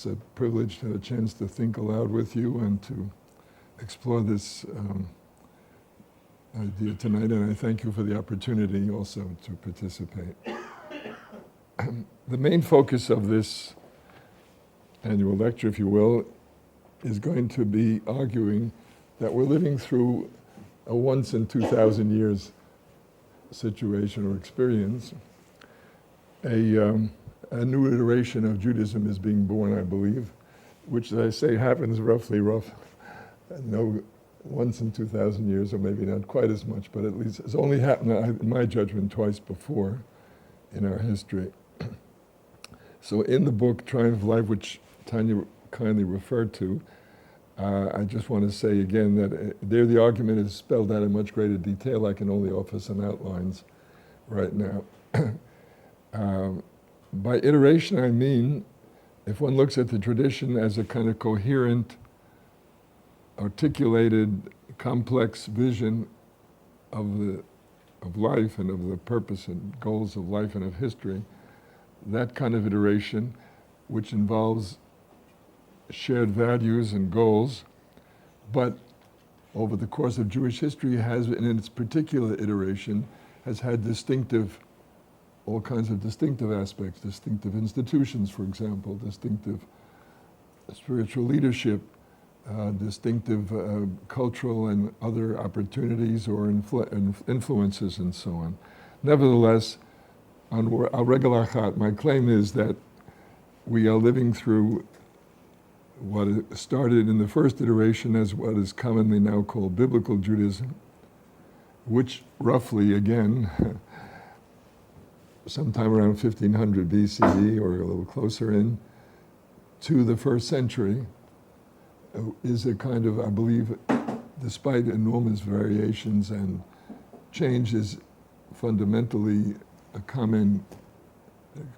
It's a privilege to have a chance to think aloud with you and to explore this idea tonight, and I thank you for the opportunity also to participate. The main focus of this annual lecture, if you will, is going to be arguing that we're living through a once in 2,000 years situation or experience. A new iteration of Judaism is being born, I believe, which, as I say, happens once in 2,000 years, or maybe not quite as much, but at least it's only happened, in my judgment, twice before in our history. So in the book, Triumph of Life, which Tanya kindly referred to, I just want to say again that there the argument is spelled out in much greater detail. I can only offer some outlines right now. By iteration, I mean, if one looks at the tradition as a kind of coherent, articulated, complex vision of life and of the purpose and goals of life and of history, that kind of iteration, which involves shared values and goals, but over the course of Jewish history has, in its particular iteration, has had all kinds of distinctive aspects, distinctive institutions, for example, distinctive spiritual leadership, distinctive cultural and other opportunities or influences and so on. Nevertheless, on Regel Achat, my claim is that we are living through what started in the first iteration as what is commonly now called Biblical Judaism, which roughly, again, sometime around 1500 BCE or a little closer in, to the first century, is a kind of, I believe, despite enormous variations and change, is fundamentally a common,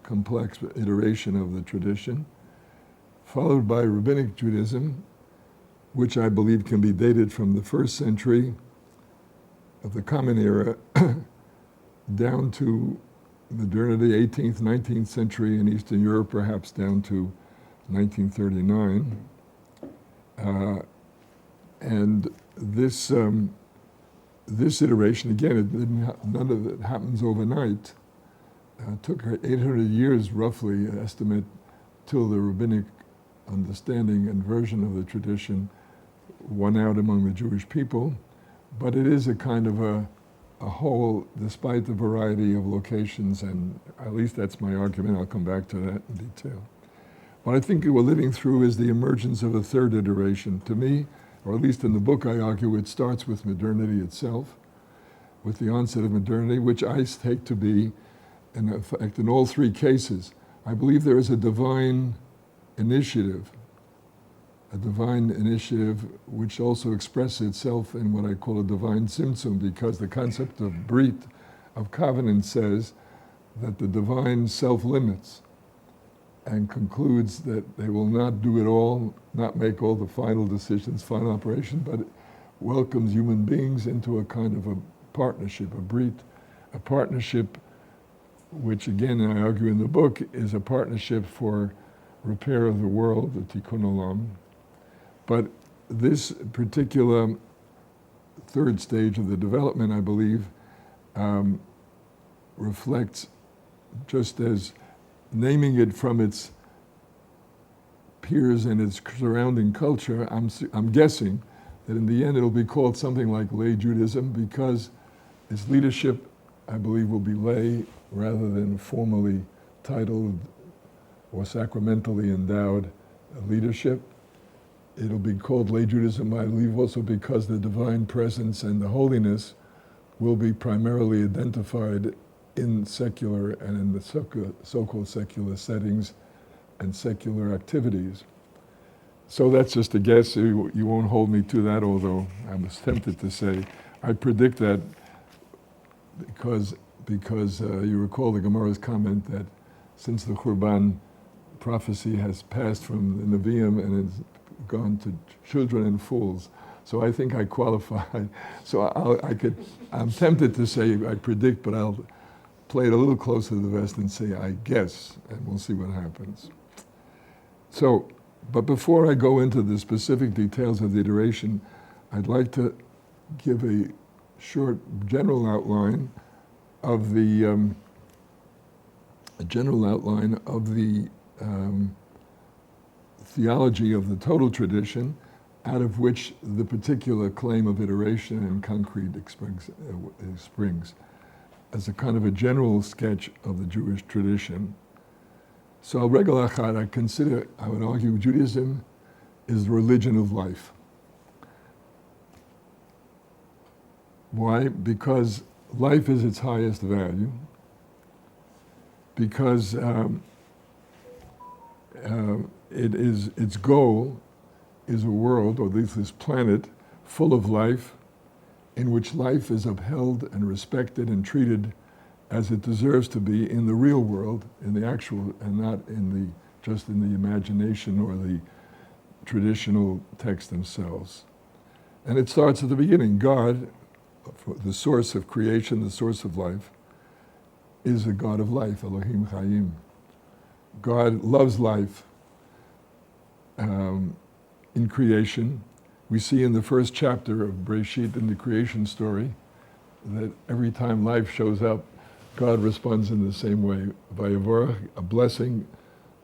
complex iteration of the tradition, followed by Rabbinic Judaism, which I believe can be dated from the first century of the Common Era down to modernity, 18th, 19th century in Eastern Europe, perhaps down to 1939. And this iteration, again, none of it happens overnight. Took 800 years, roughly, estimate, till the rabbinic understanding and version of the tradition won out among the Jewish people. But it is a kind of a whole, despite the variety of locations, and at least that's my argument. I'll come back to that in detail. What I think we're living through is the emergence of a third iteration. To me, or at least in the book I argue, it starts with modernity itself, with the onset of modernity, which I take to be, in fact, in all three cases, I believe there is a divine initiative which also expresses itself in what I call a divine tzimtzum, because the concept of brit, of covenant, says that the divine self-limits and concludes that they will not do it all, not make all the final decisions, final operation, but it welcomes human beings into a kind of a partnership, a partnership which, again, I argue in the book, is a partnership for repair of the world, the tikkun olam. But this particular third stage of the development, I believe, reflects, just as naming it from its peers and its surrounding culture, I'm guessing that in the end it'll be called something like lay Judaism, because its leadership, I believe, will be lay rather than formally titled or sacramentally endowed leadership. It'll be called lay Judaism, I believe, also because the divine presence and the holiness will be primarily identified in secular and in the so-called secular settings and secular activities. So that's just a guess. You won't hold me to that, although I was tempted to say I predict that because you recall the Gemara's comment that since the Churban, prophecy has passed from the Nevi'im and it's gone to children and fools. So I think I qualify. So I'm tempted to say I predict, but I'll play it a little closer to the vest and say I guess, and we'll see what happens. So, but before I go into the specific details of the iteration, I'd like to give a short general outline of the theology of the total tradition, out of which the particular claim of iteration and concrete springs, as a kind of a general sketch of the Jewish tradition. So al regel achad, I would argue Judaism is the religion of life. Why? Because life is its highest value, because its goal is a world, or at least this planet, full of life, in which life is upheld and respected and treated as it deserves to be in the real world, in the actual, and not just in the imagination or the traditional texts themselves. And it starts at the beginning. God, the source of creation, the source of life, is a God of life, Elohim Chaim. God loves life. In creation, we see in the first chapter of Bereshit, in the creation story, that every time life shows up, God responds in the same way. Vayavorach, a blessing,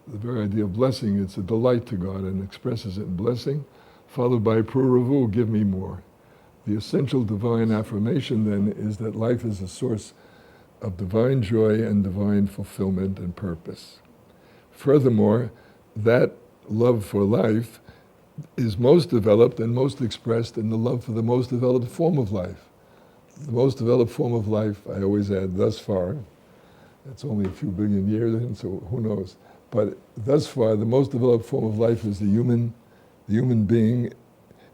the very idea of blessing, it's a delight to God and expresses it in blessing, followed by Pruruvu, give me more. The essential divine affirmation then is that life is a source of divine joy and divine fulfillment and purpose. Furthermore, that love for life is most developed and most expressed in the love for the most developed form of life. The most developed form of life, I always add, thus far, it's only a few billion years in, so who knows. But thus far, the most developed form of life is the human being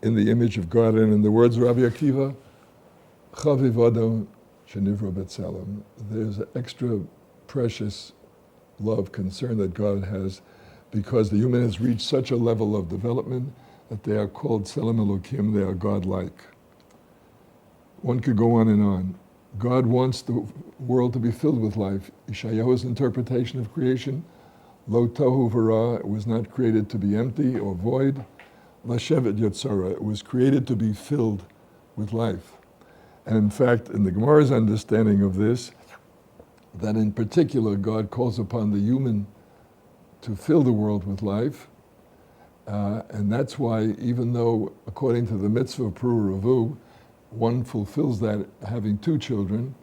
in the image of God. And in the words of Rabbi Akiva, Chaviv Adam shenivra b'tzelem. There's an extra precious love, concern that God has, because the human has reached such a level of development that they are called Tzelem Elokim, they are God-like. One could go on and on. God wants the world to be filled with life. Yeshayahu's interpretation of creation, Lo tohu v'ra, it was not created to be empty or void. Lashevet yotzara, it was created to be filled with life. And in fact, in the Gemara's understanding of this, that in particular God calls upon the human to fill the world with life, and that's why, even though according to the mitzvah of Pruruvu, one fulfills that having two children,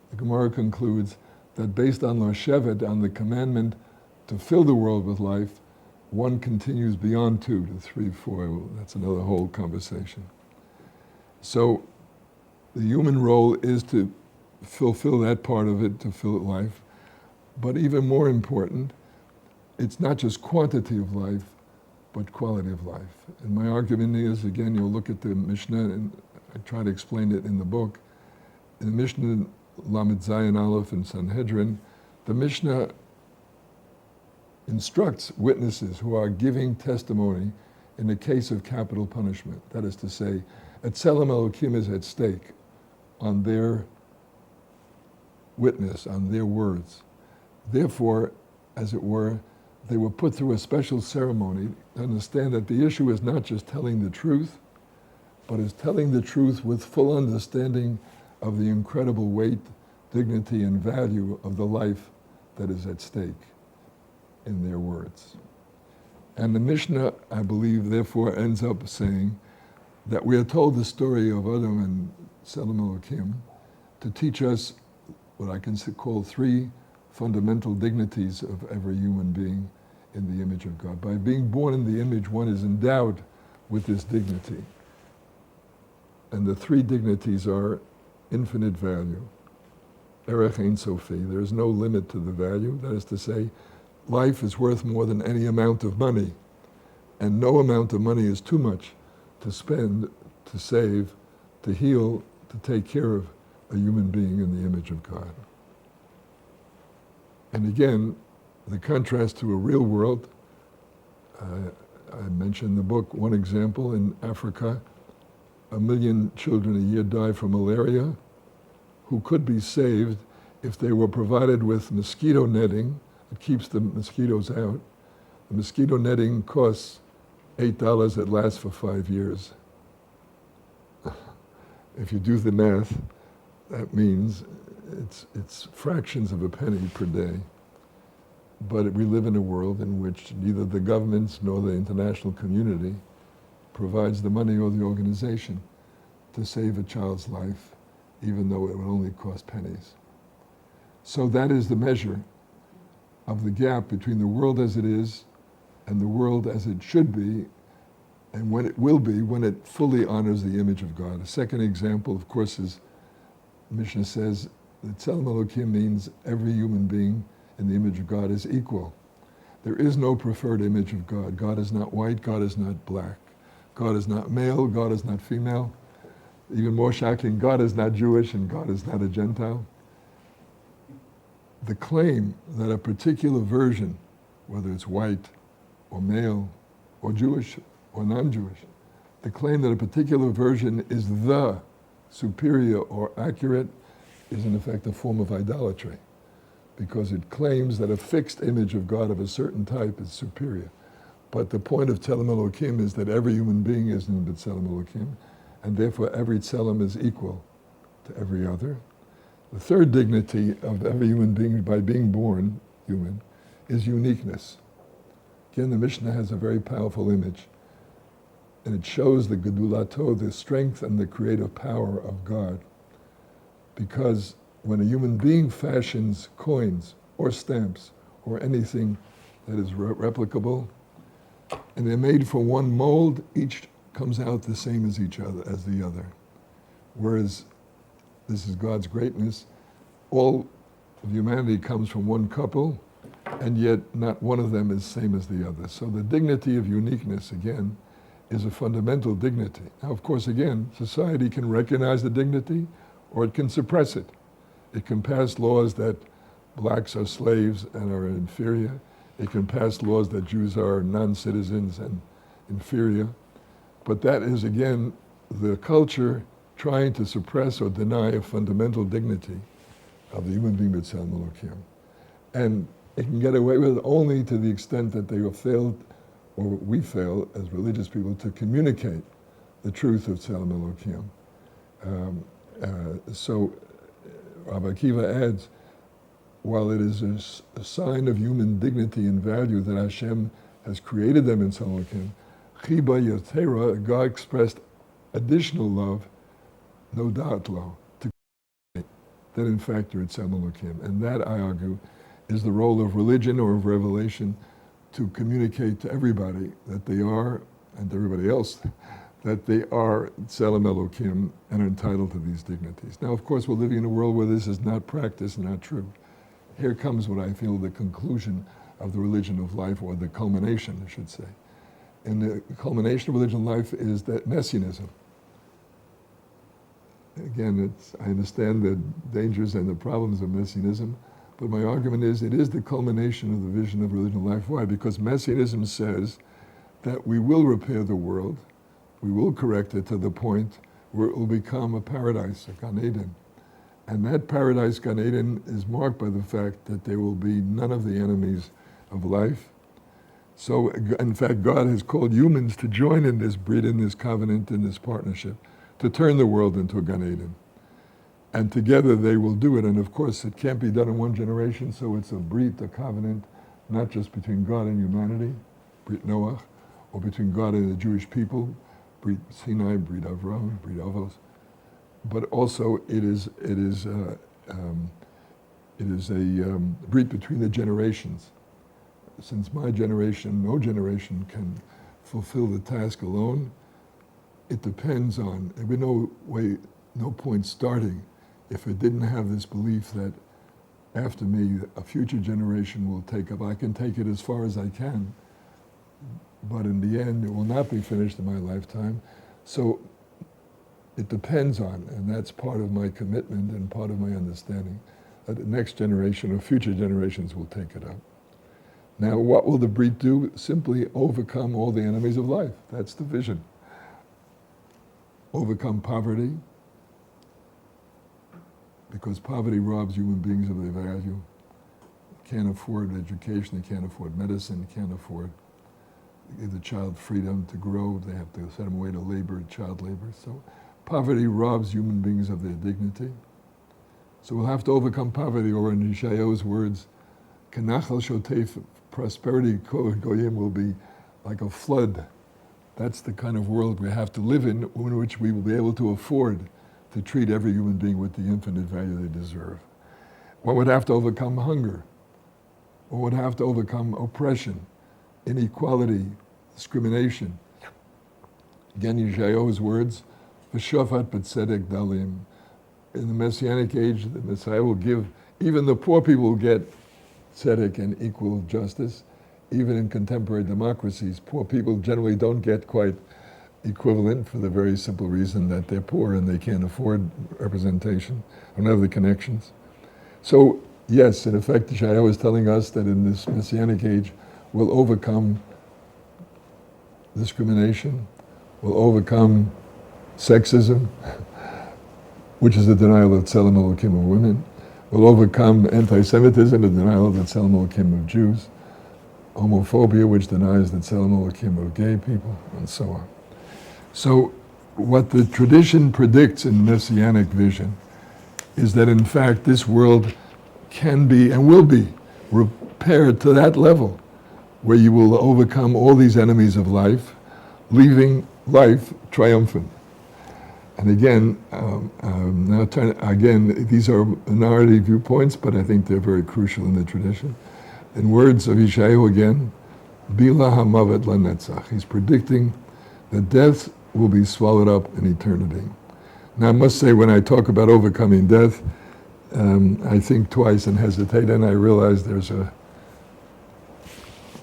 the Gemara concludes that based on Lashevet, on the commandment to fill the world with life, one continues beyond 2 to 3, 4. Well, that's another whole conversation. So the human role is to fulfill that part of it, to fill it life. But even more important, it's not just quantity of life, but quality of life. And my argument is, again, you'll look at the Mishnah, and I try to explain it in the book. In the Mishnah, Lamed Zayin Aleph and Sanhedrin, the Mishnah instructs witnesses who are giving testimony in a case of capital punishment. That is to say, Tzelem Elokim is at stake on their witness, on their words. Therefore, as it were, they were put through a special ceremony to understand that the issue is not just telling the truth, but is telling the truth with full understanding of the incredible weight, dignity, and value of the life that is at stake in their words. And the Mishnah, I believe, therefore ends up saying that we are told the story of Adam and Tzelem Elokim to teach us what I can call 3 fundamental dignities of every human being in the image of God. By being born in the image, one is endowed with this dignity. And the 3 dignities are infinite value, Erech Ein Sofi, there is no limit to the value. That is to say, life is worth more than any amount of money, and no amount of money is too much to spend, to save, to heal, to take care of a human being in the image of God. And again, the contrast to a real world, I mentioned in the book one example. In Africa, 1 million children a year die from malaria who could be saved if they were provided with mosquito netting that keeps the mosquitoes out. mosquito netting costs $8, it lasts for 5 years. If you do the math, that means it's fractions of a penny per day. But we live in a world in which neither the governments nor the international community provides the money or the organization to save a child's life, even though it would only cost pennies. So that is the measure of the gap between the world as it is and the world as it should be, and when it will be, when it fully honors the image of God. A second example, of course, is Mishnah says that Tzelem Elokim means every human being in the image of God is equal. There is no preferred image of God. God is not white, God is not black. God is not male, God is not female. Even more shocking, God is not Jewish and God is not a Gentile. The claim that a particular version, whether it's white or male or Jewish or non-Jewish, the claim that a particular version is the superior or accurate is in effect a form of idolatry, because it claims that a fixed image of God of a certain type is superior. But the point of Tzelem Elokim is that every human being is in Tzelem Elokim, and therefore every Tzelem is equal to every other. The third dignity of every human being by being born human is uniqueness. Again, the Mishnah has a very powerful image, and it shows the gedulato, the strength and the creative power of God. Because when a human being fashions coins or stamps or anything that is replicable, and they're made for one mold, each comes out the same as each other, as the other. Whereas this is God's greatness, all of humanity comes from one couple, and yet not one of them is the same as the other. So the dignity of uniqueness, again, is a fundamental dignity. Now, of course, again, society can recognize the dignity, or it can suppress it. It can pass laws that blacks are slaves and are inferior. It can pass laws that Jews are non-citizens and inferior. But that is, again, the culture trying to suppress or deny a fundamental dignity of the human being b'Tzelem Elokim. And it can get away with it only to the extent that they have failed, or we fail as religious people, to communicate the truth of Tzelem Elokim. So Rabbi Akiva adds, while it is a sign of human dignity and value that Hashem has created them in Tzelem Elokim, Chiba Yotera, God expressed additional love, no doubt lo, to create, that in fact they're in Tzelem Elokim. And that, I argue, is the role of religion or of revelation, to communicate to everybody that they are, and to everybody else, that they are Tzelem Elokim and are entitled to these dignities. Now, of course, we're living in a world where this is not practiced and not true. Here comes what I feel the conclusion of the religion of life, or the culmination, I should say. And the culmination of religion of life is that messianism. Again, I understand the dangers and the problems of messianism, but my argument is it is the culmination of the vision of religion of life. Why? Because messianism says that we will repair the world, we will correct it to the point where it will become a paradise, a Gan Eden. And that paradise, Gan Eden, is marked by the fact that there will be none of the enemies of life. So, in fact, God has called humans to join in this brit, in this covenant, in this partnership, to turn the world into a Gan Eden. And together they will do it. And of course, it can't be done in one generation, so it's a brit, a covenant, not just between God and humanity, Brit Noach, or between God and the Jewish people, Brit Sinai, Brit Avraham, Brit Avos, but also it is a brit between the generations. Since my generation, no generation can fulfill the task alone, it depends on, there would be no way, no point starting if it didn't have this belief that after me, a future generation will take up. I can take it as far as I can, but in the end, it will not be finished in my lifetime. So it depends on, and that's part of my commitment and part of my understanding, that the next generation or future generations will take it up. Now, what will the Brit do? Simply overcome all the enemies of life. That's the vision. Overcome poverty, because poverty robs human beings of their value. They can't afford education, they can't afford medicine, they can't afford give the child freedom to grow. They have to send them away to labor, child labor. So poverty robs human beings of their dignity. So we'll have to overcome poverty, or in Yeshayahu's words, Kanachal Shotef, prosperity goyim will be like a flood. That's the kind of world we have to live in which we will be able to afford to treat every human being with the infinite value they deserve. One would have to overcome hunger. One would have to overcome oppression, inequality, discrimination. Again, Yeshayahu's words, V'shofat b'tzedek dalim. In the Messianic age, the Messiah will give, even the poor people will get tzedek and equal justice. Even in contemporary democracies, poor people generally don't get quite equivalent for the very simple reason that they're poor and they can't afford representation, don't have the connections. So, yes, in effect, Yeshayahu is telling us that in this Messianic age, we'll overcome discrimination, we'll overcome sexism, which is the denial of Tzelem Elokim of women, we'll overcome anti-Semitism, the denial of the Tzelem Elokim of Jews, homophobia, which denies the Tzelem Elokim of gay people, and so on. So what the tradition predicts in Messianic vision is that in fact this world can be and will be repaired to that level where you will overcome all these enemies of life, leaving life triumphant. And again, these are minority viewpoints, but I think they're very crucial in the tradition. In words of Yeshayahu again, Bila hamavet lanetzach. He's predicting that death will be swallowed up in eternity. Now I must say, when I talk about overcoming death, I think twice and hesitate, and I realize there's a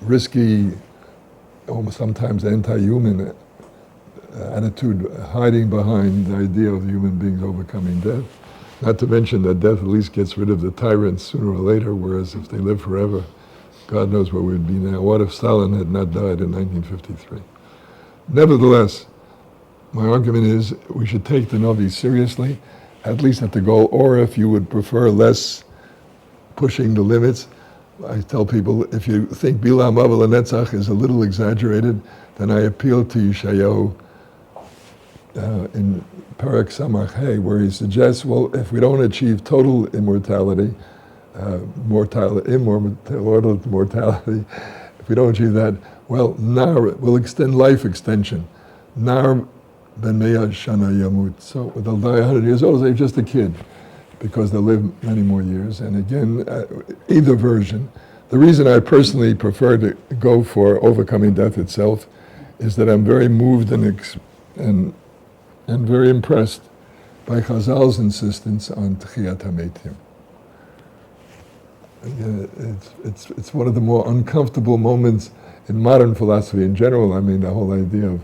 risky, almost sometimes anti-human attitude hiding behind the idea of human beings overcoming death. Not to mention that death at least gets rid of the tyrants sooner or later, whereas if they live forever, God knows where we'd be now. What if Stalin had not died in 1953? Nevertheless, my argument is we should take the Navi seriously, at least at the goal, or if you would prefer less pushing the limits, I tell people, if you think Bilam Aval Netzach is a little exaggerated, then I appeal to Yeshayahu in Parak Samach Hey, where he suggests, well, if we don't achieve total immortality, mortality, if we don't achieve that, well, Nar will extend life extension. Nar ben Me'ah Shana Yamut. So they'll die 100 years old, they're just a kid, because they'll live many more years. And again, either version. The reason I personally prefer to go for overcoming death itself is that I'm very moved and very impressed by Chazal's insistence on Tchiyat HaMeitim. It's one of the more uncomfortable moments in modern philosophy in general. I mean, the whole idea of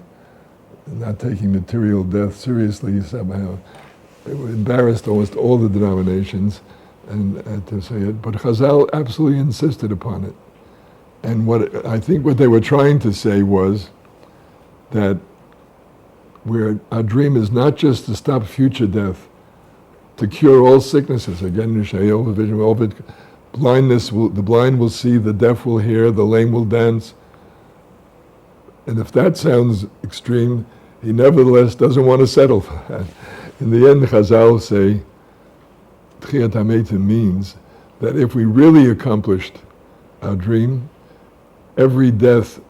not taking material death seriously somehow, it embarrassed almost all the denominations, and to say it. But Chazal absolutely insisted upon it. And I think what they were trying to say was that our dream is not just to stop future death, to cure all sicknesses. Again, Yeshayahu vision, all of it. Blindness, the blind will see, the deaf will hear, the lame will dance. And if that sounds extreme, he nevertheless doesn't want to settle for that. In the end, Chazal say, Tchiyat HaMeitim means that if we really accomplished our dream, every death,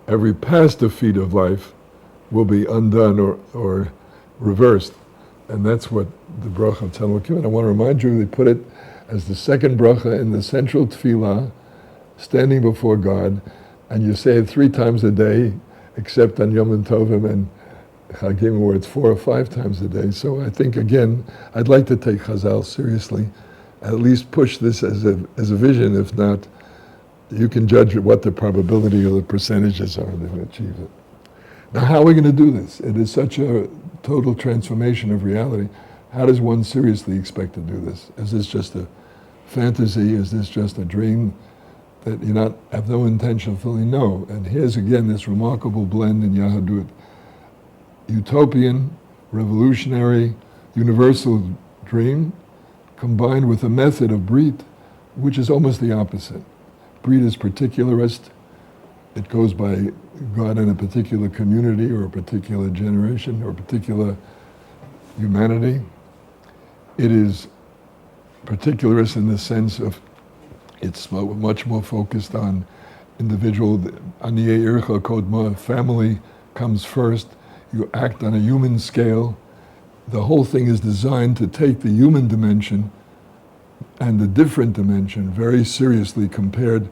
every past defeat of life will be undone or reversed. And that's what the bracha of Tzelem Elokim. And I want to remind you, they put it as the second bracha in the central tefillah, standing before God, and you say it 3 times a day, except on Yom Tovim and Chagim, where it's 4 or 5 times a day. So I think, again, I'd like to take Chazal seriously, at least push this as a vision. If not, you can judge what the probability or the percentages are to achieve it. Now, how are we going to do this? It is such a total transformation of reality. How does one seriously expect to do this? Is this just a fantasy? Is this just a dream that you have no intention of fulfilling? No. And here's again this remarkable blend in Yahadut. Utopian, revolutionary, universal dream combined with a method of Brit, which is almost the opposite. Brit is particularist. it goes by God in a particular community or a particular generation or a particular humanity. It is particularist in the sense of it's much more focused on individual, Aniye Ircha Kodma, family comes first. You act on a human scale. The whole thing is designed to take the human dimension and the different dimension very seriously compared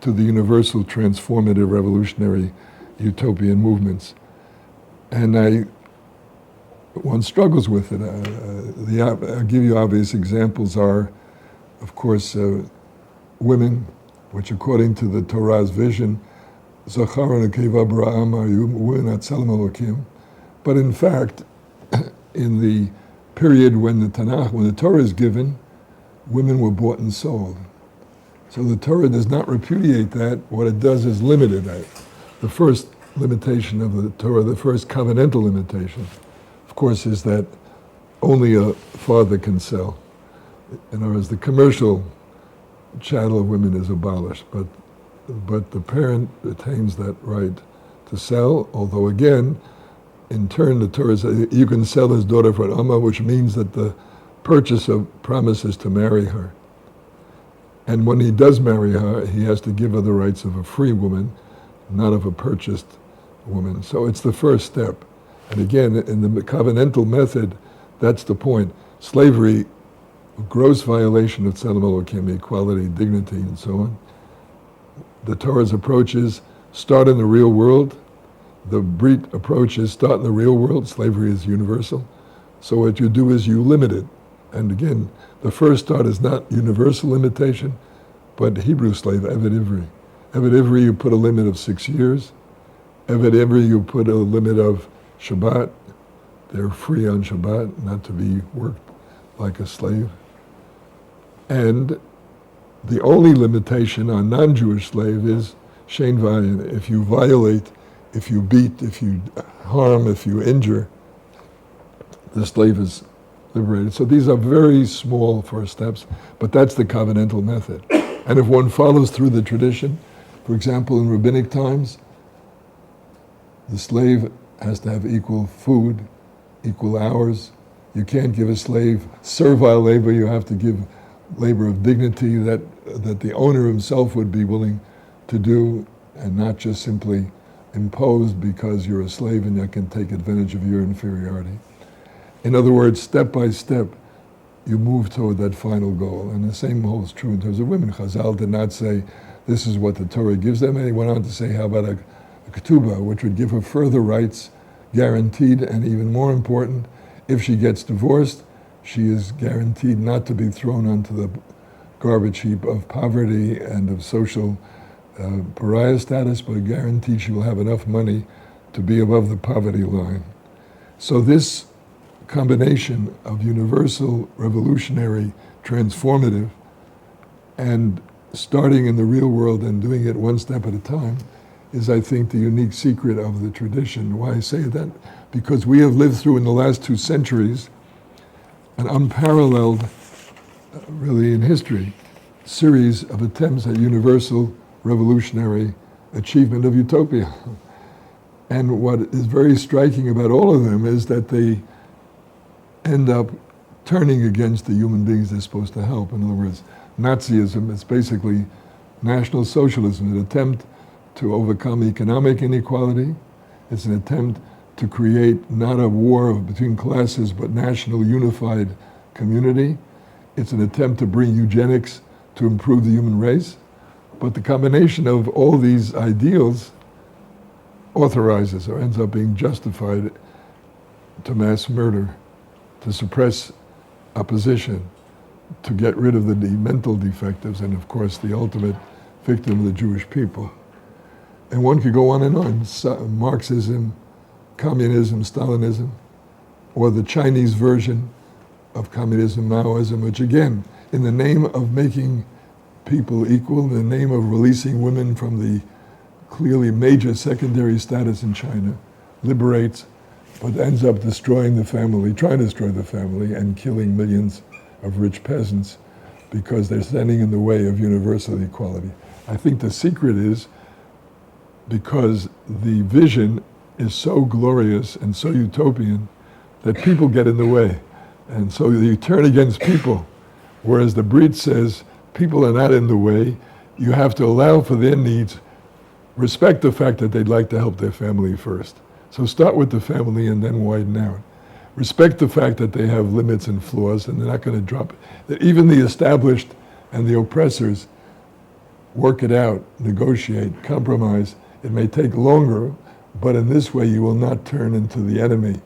to the universal transformative revolutionary utopian movements. And one struggles with it. I'll give you obvious examples are, of course, women, which according to the Torah's vision, Zachar and Nekeva Bara'am are women at Tzelem Elokim. But in fact, in the period when the Torah is given, women were bought and sold. So the Torah does not repudiate that. What it does is limit it. The first limitation of the Torah, the first covenantal limitation, of course, is that only a father can sell. In other words, the commercial chattel of women is abolished, but the parent retains that right to sell, although again, in turn, the Torah says you can sell his daughter for an amma, which means that the purchase of promises to marry her. And when he does marry her, he has to give her the rights of a free woman, not of a purchased woman. So it's the first step. And again, in the covenantal method, that's the point. Slavery, gross violation of Tzelem Elokim, equality, dignity, and so on. The Torah's approach is start in the real world. The Brit approach is start in the real world. Slavery is universal. So what you do is you limit it. And again, the first start is not universal limitation, but Hebrew slave, Eved Ivri. Eved Ivri, you put a limit of 6 years. Eved Ivri, you put a limit of Shabbat. They're free on Shabbat, not to be worked like a slave. And the only limitation on non-Jewish slave is Shein Vayin. If you violate, if you beat, if you harm, if you injure, the slave is liberated. So these are very small first steps, but that's the covenantal method. And if one follows through the tradition, for example, in rabbinic times, the slave has to have equal food, equal hours. You can't give a slave servile labor. You have to give labor of dignity that the owner himself would be willing to do, and not just simply imposed because you're a slave and that can take advantage of your inferiority. In other words, step by step, you move toward that final goal. And the same holds true in terms of women. Chazal did not say, this is what the Torah gives them, and he went on to say, how about a ketubah, which would give her further rights, guaranteed, and even more important, if she gets divorced, she is guaranteed not to be thrown onto the garbage heap of poverty and of social pariah status, but guaranteed she will have enough money to be above the poverty line. So this combination of universal, revolutionary, transformative, and starting in the real world and doing it one step at a time is, I think, the unique secret of the tradition. Why I say that? Because we have lived through in the last 2 centuries an unparalleled, really in history, series of attempts at universal, revolutionary achievement of utopia. And what is very striking about all of them is that they end up turning against the human beings they're supposed to help. In other words, Nazism is basically National Socialism, an attempt to overcome economic inequality. It's an attempt to create not a war between classes, but national unified community. It's an attempt to bring eugenics to improve the human race. But the combination of all these ideals authorizes or ends up being justified to mass murder, to suppress opposition, to get rid of the mental defectives, and of course the ultimate victim of the Jewish people. And one could go on and on. Marxism, communism, Stalinism, or the Chinese version of communism, Maoism, which again, in the name of making people equal, in the name of releasing women from the clearly major secondary status in China, liberates, but ends up destroying the family, trying to destroy the family, and killing millions of rich peasants because they're standing in the way of universal equality. I think the secret is because the vision is so glorious and so utopian that people get in the way. And so you turn against people, whereas the Brit says people are not in the way. You have to allow for their needs, respect the fact that they'd like to help their family first. So start with the family and then widen out. Respect the fact that they have limits and flaws and they're not going to drop it. That even the established and the oppressors work it out, negotiate, compromise. It may take longer, but in this way you will not turn into the enemy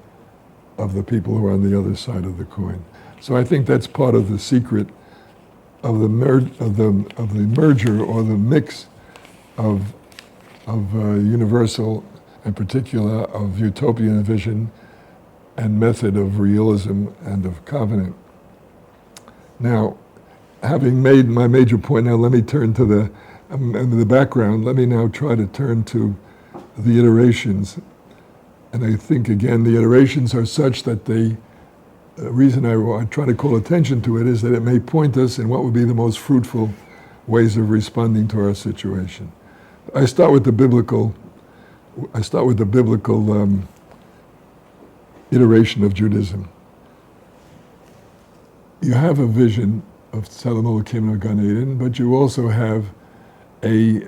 of the people who are on the other side of the coin. So I think that's part of the secret of the merger or the mix of universal, in particular of utopian vision and method of realism and of covenant. Now, having made my major point, now let me turn to the background. Let me now try to turn to the iterations. And I think, again, the iterations are such that the reason I try to call attention to it is that it may point us in what would be the most fruitful ways of responding to our situation. I start with the biblical iteration of Judaism. You have a vision of Salam Elokim of Gan Eden, but you also have a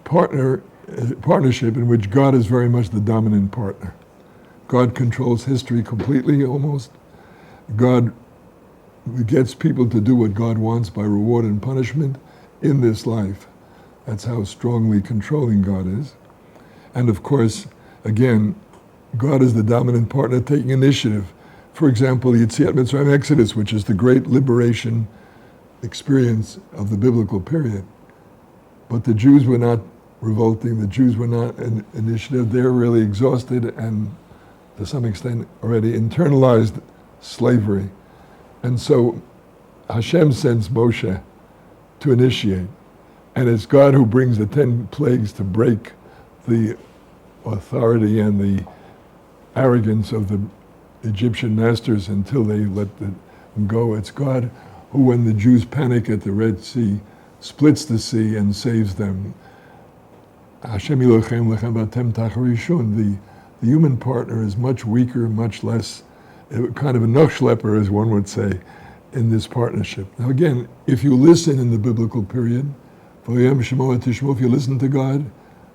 partnership in which God is very much the dominant partner. God controls history completely, almost. God gets people to do what God wants by reward and punishment in this life. That's how strongly controlling God is. And of course, again, God is the dominant partner taking initiative. For example, Yetziat Mitzrayim Exodus, which is the great liberation experience of the biblical period. But the Jews were not revolting, the Jews were not in initiative, they're really exhausted and to some extent already internalized slavery. And so Hashem sends Moshe to initiate. And it's God who brings the 10 plagues to break the authority and the arrogance of the Egyptian masters until they let them go. It's God who, when the Jews panic at the Red Sea, splits the sea and saves them. Hashem Elochem lechem batem tacharishun. The human partner is much weaker, much less, kind of a nochschlepper, as one would say, in this partnership. Now again, if you listen in the biblical period, if you listen to God,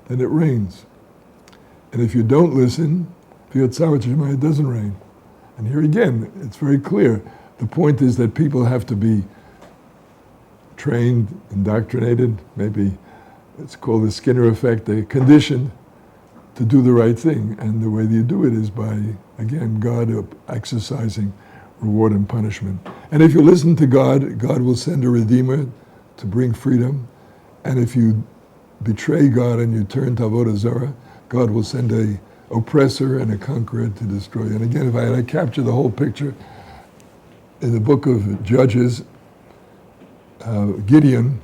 then it rains. And if you don't listen, it doesn't rain. And here again, it's very clear. The point is that people have to be trained, indoctrinated, maybe it's called the Skinner effect, they're conditioned to do the right thing. And the way you do it is by, again, God exercising reward and punishment. And if you listen to God, God will send a Redeemer to bring freedom. And if you betray God and you turn to Avodah Zarah, God will send a oppressor and a conqueror to destroy you. And again, if I capture the whole picture, in the book of Judges, Gideon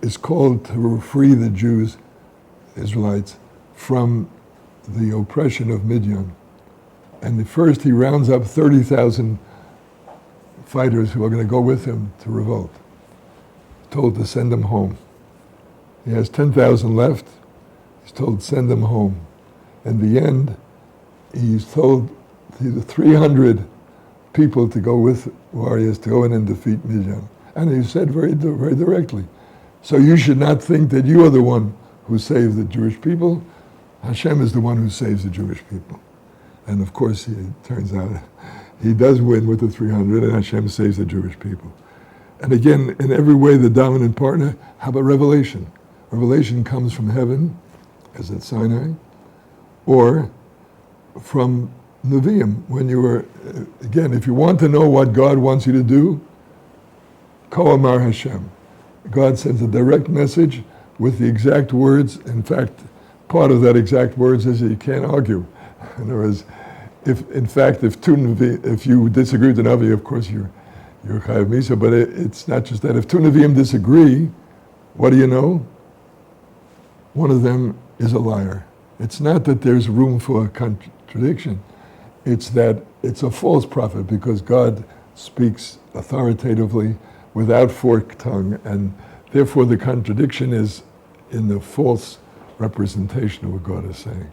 is called to free the Jews, Israelites, from the oppression of Midian. And first he rounds up 30,000 fighters who are going to go with him to revolt, told to send them home. He has 10,000 left. He's told, send them home. In the end, he's told the 300 people to go with warriors to go in and defeat Midian. And he said very directly, so you should not think that you are the one who saved the Jewish people. Hashem is the one who saves the Jewish people. And of course, it turns out he does win with the 300, and Hashem saves the Jewish people. And again, in every way, the dominant partner. How about revelation? Revelation comes from heaven, as at Sinai, or from Nevi'im. When you were, again, if you want to know what God wants you to do, Ko Amar Hashem. God sends a direct message with the exact words. In fact, part of that exact words is that you can't argue. In other words, if you disagree with the Navi, of course you're Chayav Misa, but it's not just that. If two Nevi'im disagree, what do you know? One of them is a liar. It's not that there's room for a contradiction. It's that it's a false prophet because God speaks authoritatively without forked tongue, and therefore the contradiction is in the false representation of what God is saying.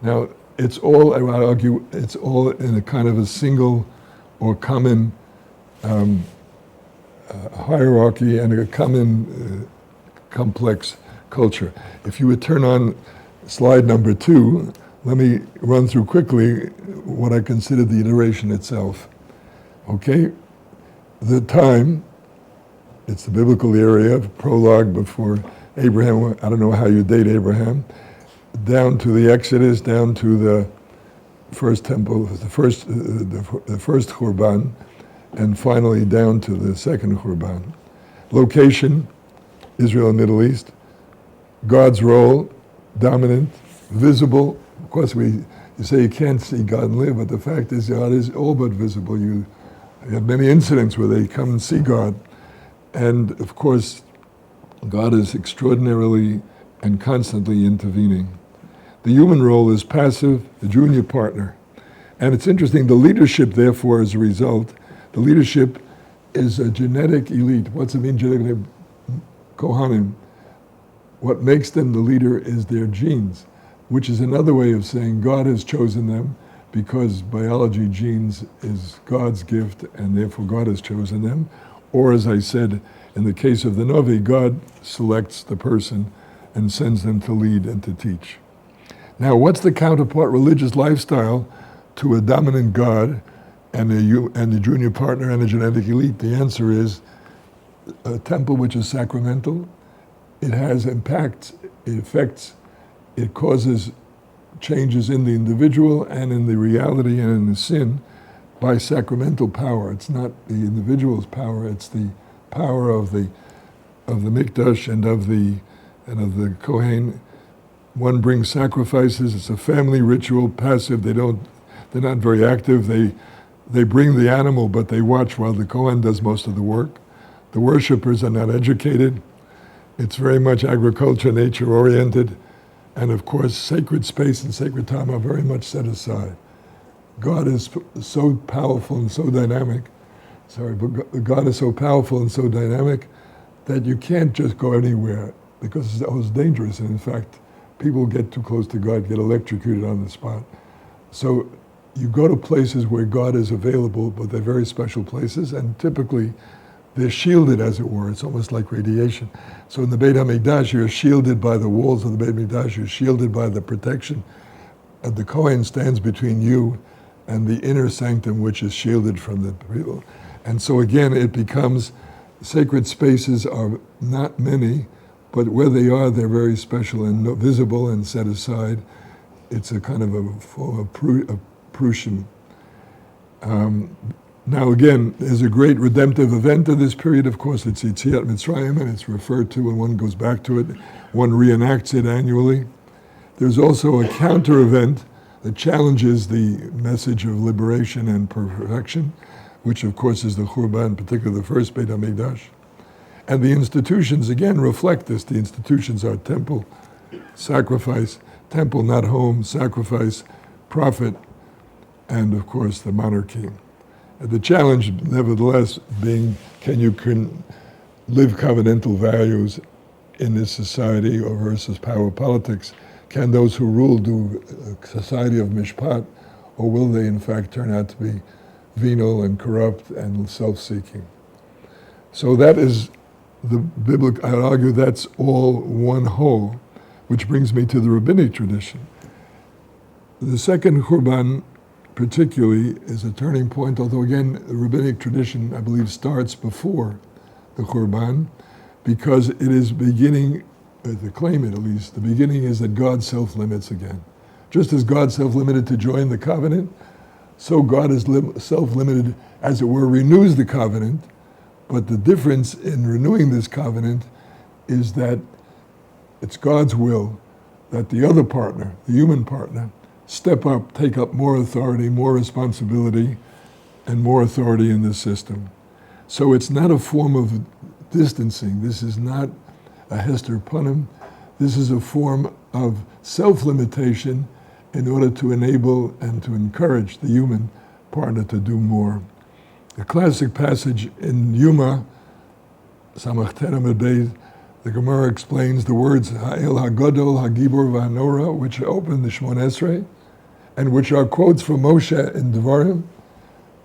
Now, it's all, I would argue, it's all in a kind of a single or common hierarchy and a common complex culture. If you would turn on slide number 2, let me run through quickly what I consider the iteration itself. Okay? The time, it's the biblical area, prologue before Abraham, I don't know how you date Abraham, down to the Exodus, down to the first temple, the first Khurban, and finally down to the second Khurban. Location, Israel and Middle East. God's role, dominant, visible. Of course, you say you can't see God and live, but the fact is God is all but visible. You have many incidents where they come and see God. And of course, God is extraordinarily and constantly intervening. The human role is passive, the junior partner. And it's interesting, the leadership, therefore, as a result, the leadership is a genetic elite. What's it mean, genetic? Kohanim. What makes them the leader is their genes, which is another way of saying God has chosen them because biology, genes, is God's gift, and therefore God has chosen them. Or, as I said, in the case of the Navi, God selects the person and sends them to lead and to teach. Now, what's the counterpart religious lifestyle to a dominant God and a junior partner and a genetic elite? The answer is a temple which is sacramental. It has impacts, it affects, it causes changes in the individual and in the reality and in the sin by sacramental power. It's not the individual's power, it's the power of the Mikdash and of the Kohen. One brings sacrifices, it's a family ritual, passive, they're not very active, they bring the animal but they watch while the Kohen does most of the work. The worshipers are not educated. It's very much agriculture, nature oriented, and of course sacred space and sacred time are very much set aside. God is so powerful and so dynamic, but God is so powerful and so dynamic that you can't just go anywhere because it's dangerous, and in fact, people get too close to God, get electrocuted on the spot. So you go to places where God is available, but they're very special places, and typically they're shielded, as it were. It's almost like radiation. So in the Beit HaMikdash, you're shielded by the walls of the Beit HaMikdash, you're shielded by the protection. And the Kohen stands between you and the inner sanctum, which is shielded from the people. And so again, it becomes, sacred spaces are not many, but where they are, they're very special and visible and set aside. It's a kind of a form of Prussian. Now again, there's a great redemptive event of this period. Of course, it's Yetziat Mitzrayim, and it's referred to, and one goes back to it. One reenacts it annually. There's also a counter event that challenges the message of liberation and perfection, which of course is the Khurban, particularly the first Beit HaMikdash. And the institutions, again, reflect this. The institutions are temple, sacrifice, temple, not home, sacrifice, prophet, and of course the monarchy. The challenge, nevertheless, being can you live covenantal values in this society or versus power politics? Can those who rule do a society of mishpat, or will they in fact turn out to be venal and corrupt and self-seeking? So that is the biblical, I would argue that's all one whole, which brings me to the rabbinic tradition. The second Khurban particularly is a turning point, although again, the rabbinic tradition, I believe, starts before the Khurban, because it is beginning, to claim it at least, the beginning is that God self-limits again. Just as God self-limited to join the covenant, so God is self-limited, as it were, renews the covenant, but the difference in renewing this covenant is that it's God's will that the other partner, the human partner, step up, take up more authority, more responsibility, and more authority in this system. So it's not a form of distancing. This is not a hester punim. This is a form of self-limitation in order to enable and to encourage the human partner to do more. The classic passage in Yuma, Samach Terem Beis, The Gemara explains the words Ha'el HaGadol HaGibor VaHanora, which open the Shmon Esrei, and which are quotes from Moshe in Devarim.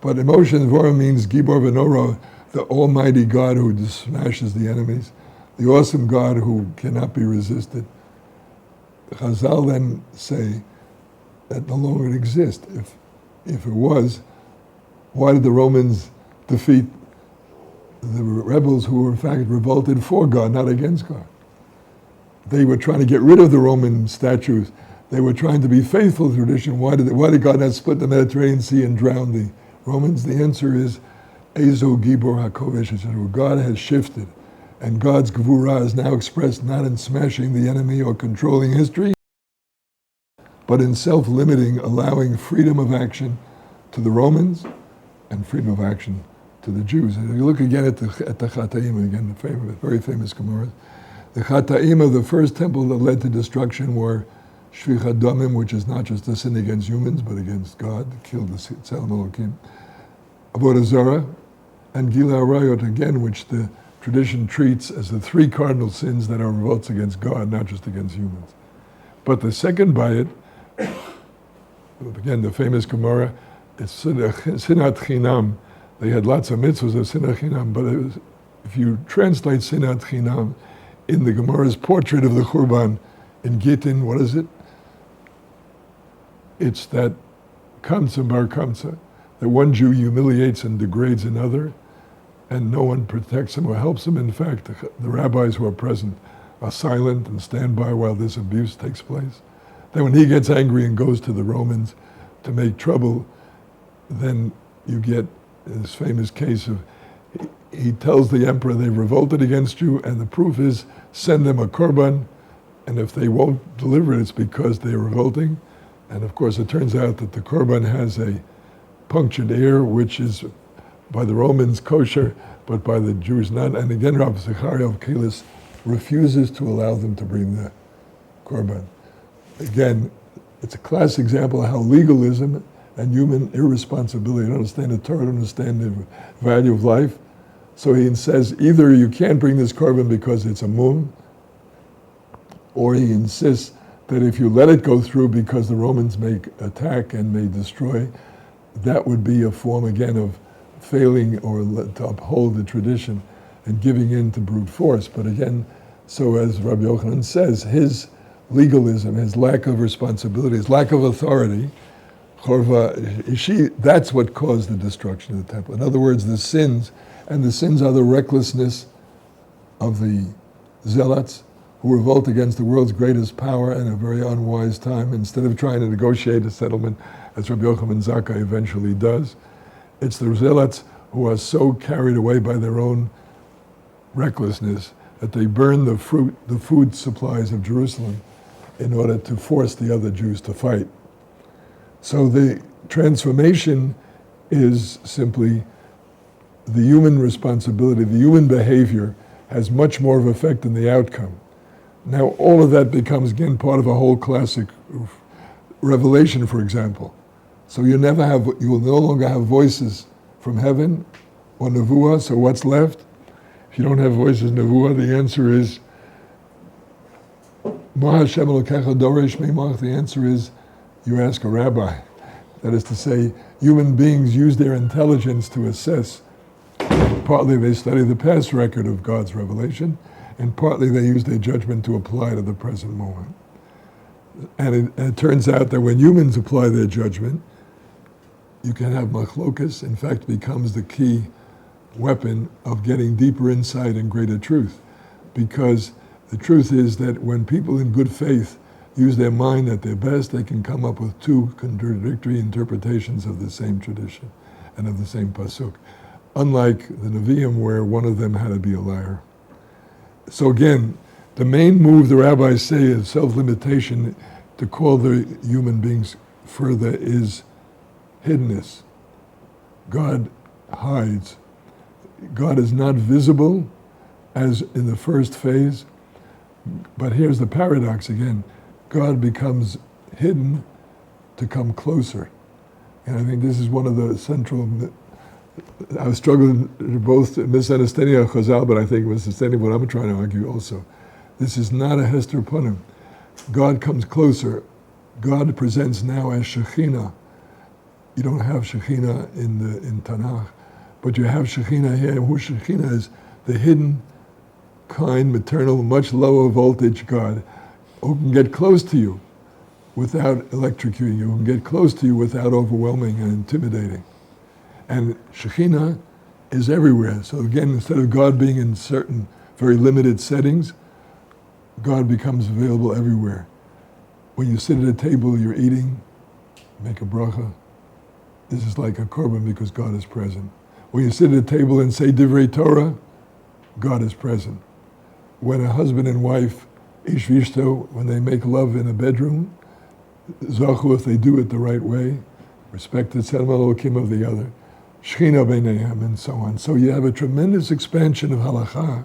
But in Moshe in Devarim means Gibor VaHanora, the almighty God who smashes the enemies, the awesome God who cannot be resisted. The Chazal then say that no longer exists. If it was, why did the Romans defeat the rebels who were in fact revolted for God, not against God? They were trying to get rid of the Roman statues. They were trying to be faithful to tradition. Why did God not split the Mediterranean Sea and drown the Romans? The answer is, Ezo Gibor HaKovesh, God has shifted. And God's Gevurah is now expressed not in smashing the enemy or controlling history, but in self-limiting, allowing freedom of action to the Romans and freedom of action to the Jews. And if you look again at the Chataim, again, the very famous Gemara, the Chataim of the first temple that led to destruction were Shvichat Damim, which is not just a sin against humans, but against God, killed the Tzelem Elokim, Avodah Zarah, and Gila Arayot, again, which the tradition treats as the three cardinal sins that are revolts against God, not just against humans. But the second by it, again, the famous Gemara, is Sinat Chinam. They had lots of mitzvahs of Sinat Chinam, but if you translate Sinat Chinam in the Gemara's portrait of the Churban in Gittin, what is it? It's that Kamsa bar Kamsa, that one Jew humiliates and degrades another, and no one protects him or helps him. In fact, the rabbis who are present are silent and stand by while this abuse takes place. Then when he gets angry and goes to the Romans to make trouble, then you get this famous case of, he tells the emperor they've revolted against you, and the proof is send them a korban, and if they won't deliver it, it's because they're revolting. And of course it turns out that the korban has a punctured ear, which is by the Romans kosher, but by the Jews not. And again, Rabbi Zechariah of Kilis refuses to allow them to bring the korban. Again, it's a classic example of how legalism and human irresponsibility, don't understand the Torah, don't understand the value of life. So he says, either you can't bring this korban because it's a mum, or he insists that if you let it go through because the Romans may attack and may destroy, that would be a form, again, of failing or to uphold the tradition and giving in to brute force. But again, so as Rabbi Yochanan says, his legalism, his lack of responsibility, his lack of authority, that's what caused the destruction of the temple. In other words, the sins, and the sins are the recklessness of the zealots who revolt against the world's greatest power in a very unwise time. Instead of trying to negotiate a settlement, as Rabbi Yochanan Zakkai eventually does, it's the zealots who are so carried away by their own recklessness that they burn the food supplies of Jerusalem in order to force the other Jews to fight. So the transformation is simply the human responsibility, the human behavior has much more of an effect than the outcome. Now all of that becomes again part of a whole classic revelation, for example. So you will no longer have voices from heaven or nevuah, so what's left? If you don't have voices nevuah, the answer is Ma Hashem Elokecha Doresh Meimach. The answer is you ask a rabbi. That is to say, human beings use their intelligence to assess. Partly they study the past record of God's revelation, and partly they use their judgment to apply to the present moment. And it turns out that when humans apply their judgment, you can have machlokas, in fact, becomes the key weapon of getting deeper insight and greater truth. Because the truth is that when people in good faith use their mind at their best, they can come up with two contradictory interpretations of the same tradition and of the same pasuk. Unlike the Nevi'im, where one of them had to be a liar. So again, the main move the rabbis say is self-limitation to call the human beings further is hiddenness. God hides. God is not visible as in the first phase, but here's the paradox again. God becomes hidden to come closer. And I think this is one of the central I was struggling both misunderstanding of Chazal, but I think misunderstanding what I'm trying to argue also. This is not a Hester Punim. God comes closer. God presents now as Shekhinah. You don't have Shekhinah in Tanakh, but you have Shekhinah here. Who Shekhinah is? The hidden, kind, maternal, much lower voltage God who can get close to you without electrocuting you, who can get close to you without overwhelming and intimidating. And Shekhinah is everywhere. So again, instead of God being in certain very limited settings, God becomes available everywhere. When you sit at a table, you're eating, make a bracha. This is like a korban because God is present. When you sit at a table and say Divrei Torah, God is present. When a husband and wife, ish vishto, when they make love in a bedroom, zachu, if they do it the right way, respect the tzedem elokim of the other, shechina b'neihem, and so on. So you have a tremendous expansion of halakha,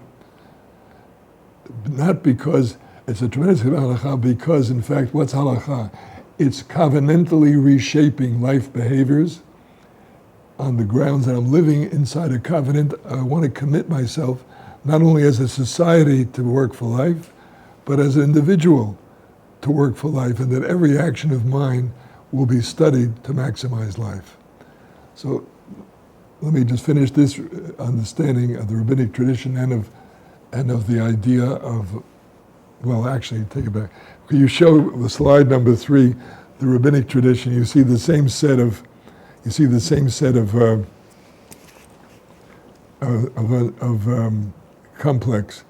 not because it's a tremendous halakha, because in fact, what's halakha? It's covenantally reshaping life behaviors on the grounds that I'm living inside a covenant. I want to commit myself not only as a society to work for life, but as an individual to work for life, and that every action of mine will be studied to maximize life. So let me just finish this understanding of the rabbinic tradition and of the idea of, well, actually, take it back. Can you show the slide number 3, the rabbinic tradition? You see the same set of, complex.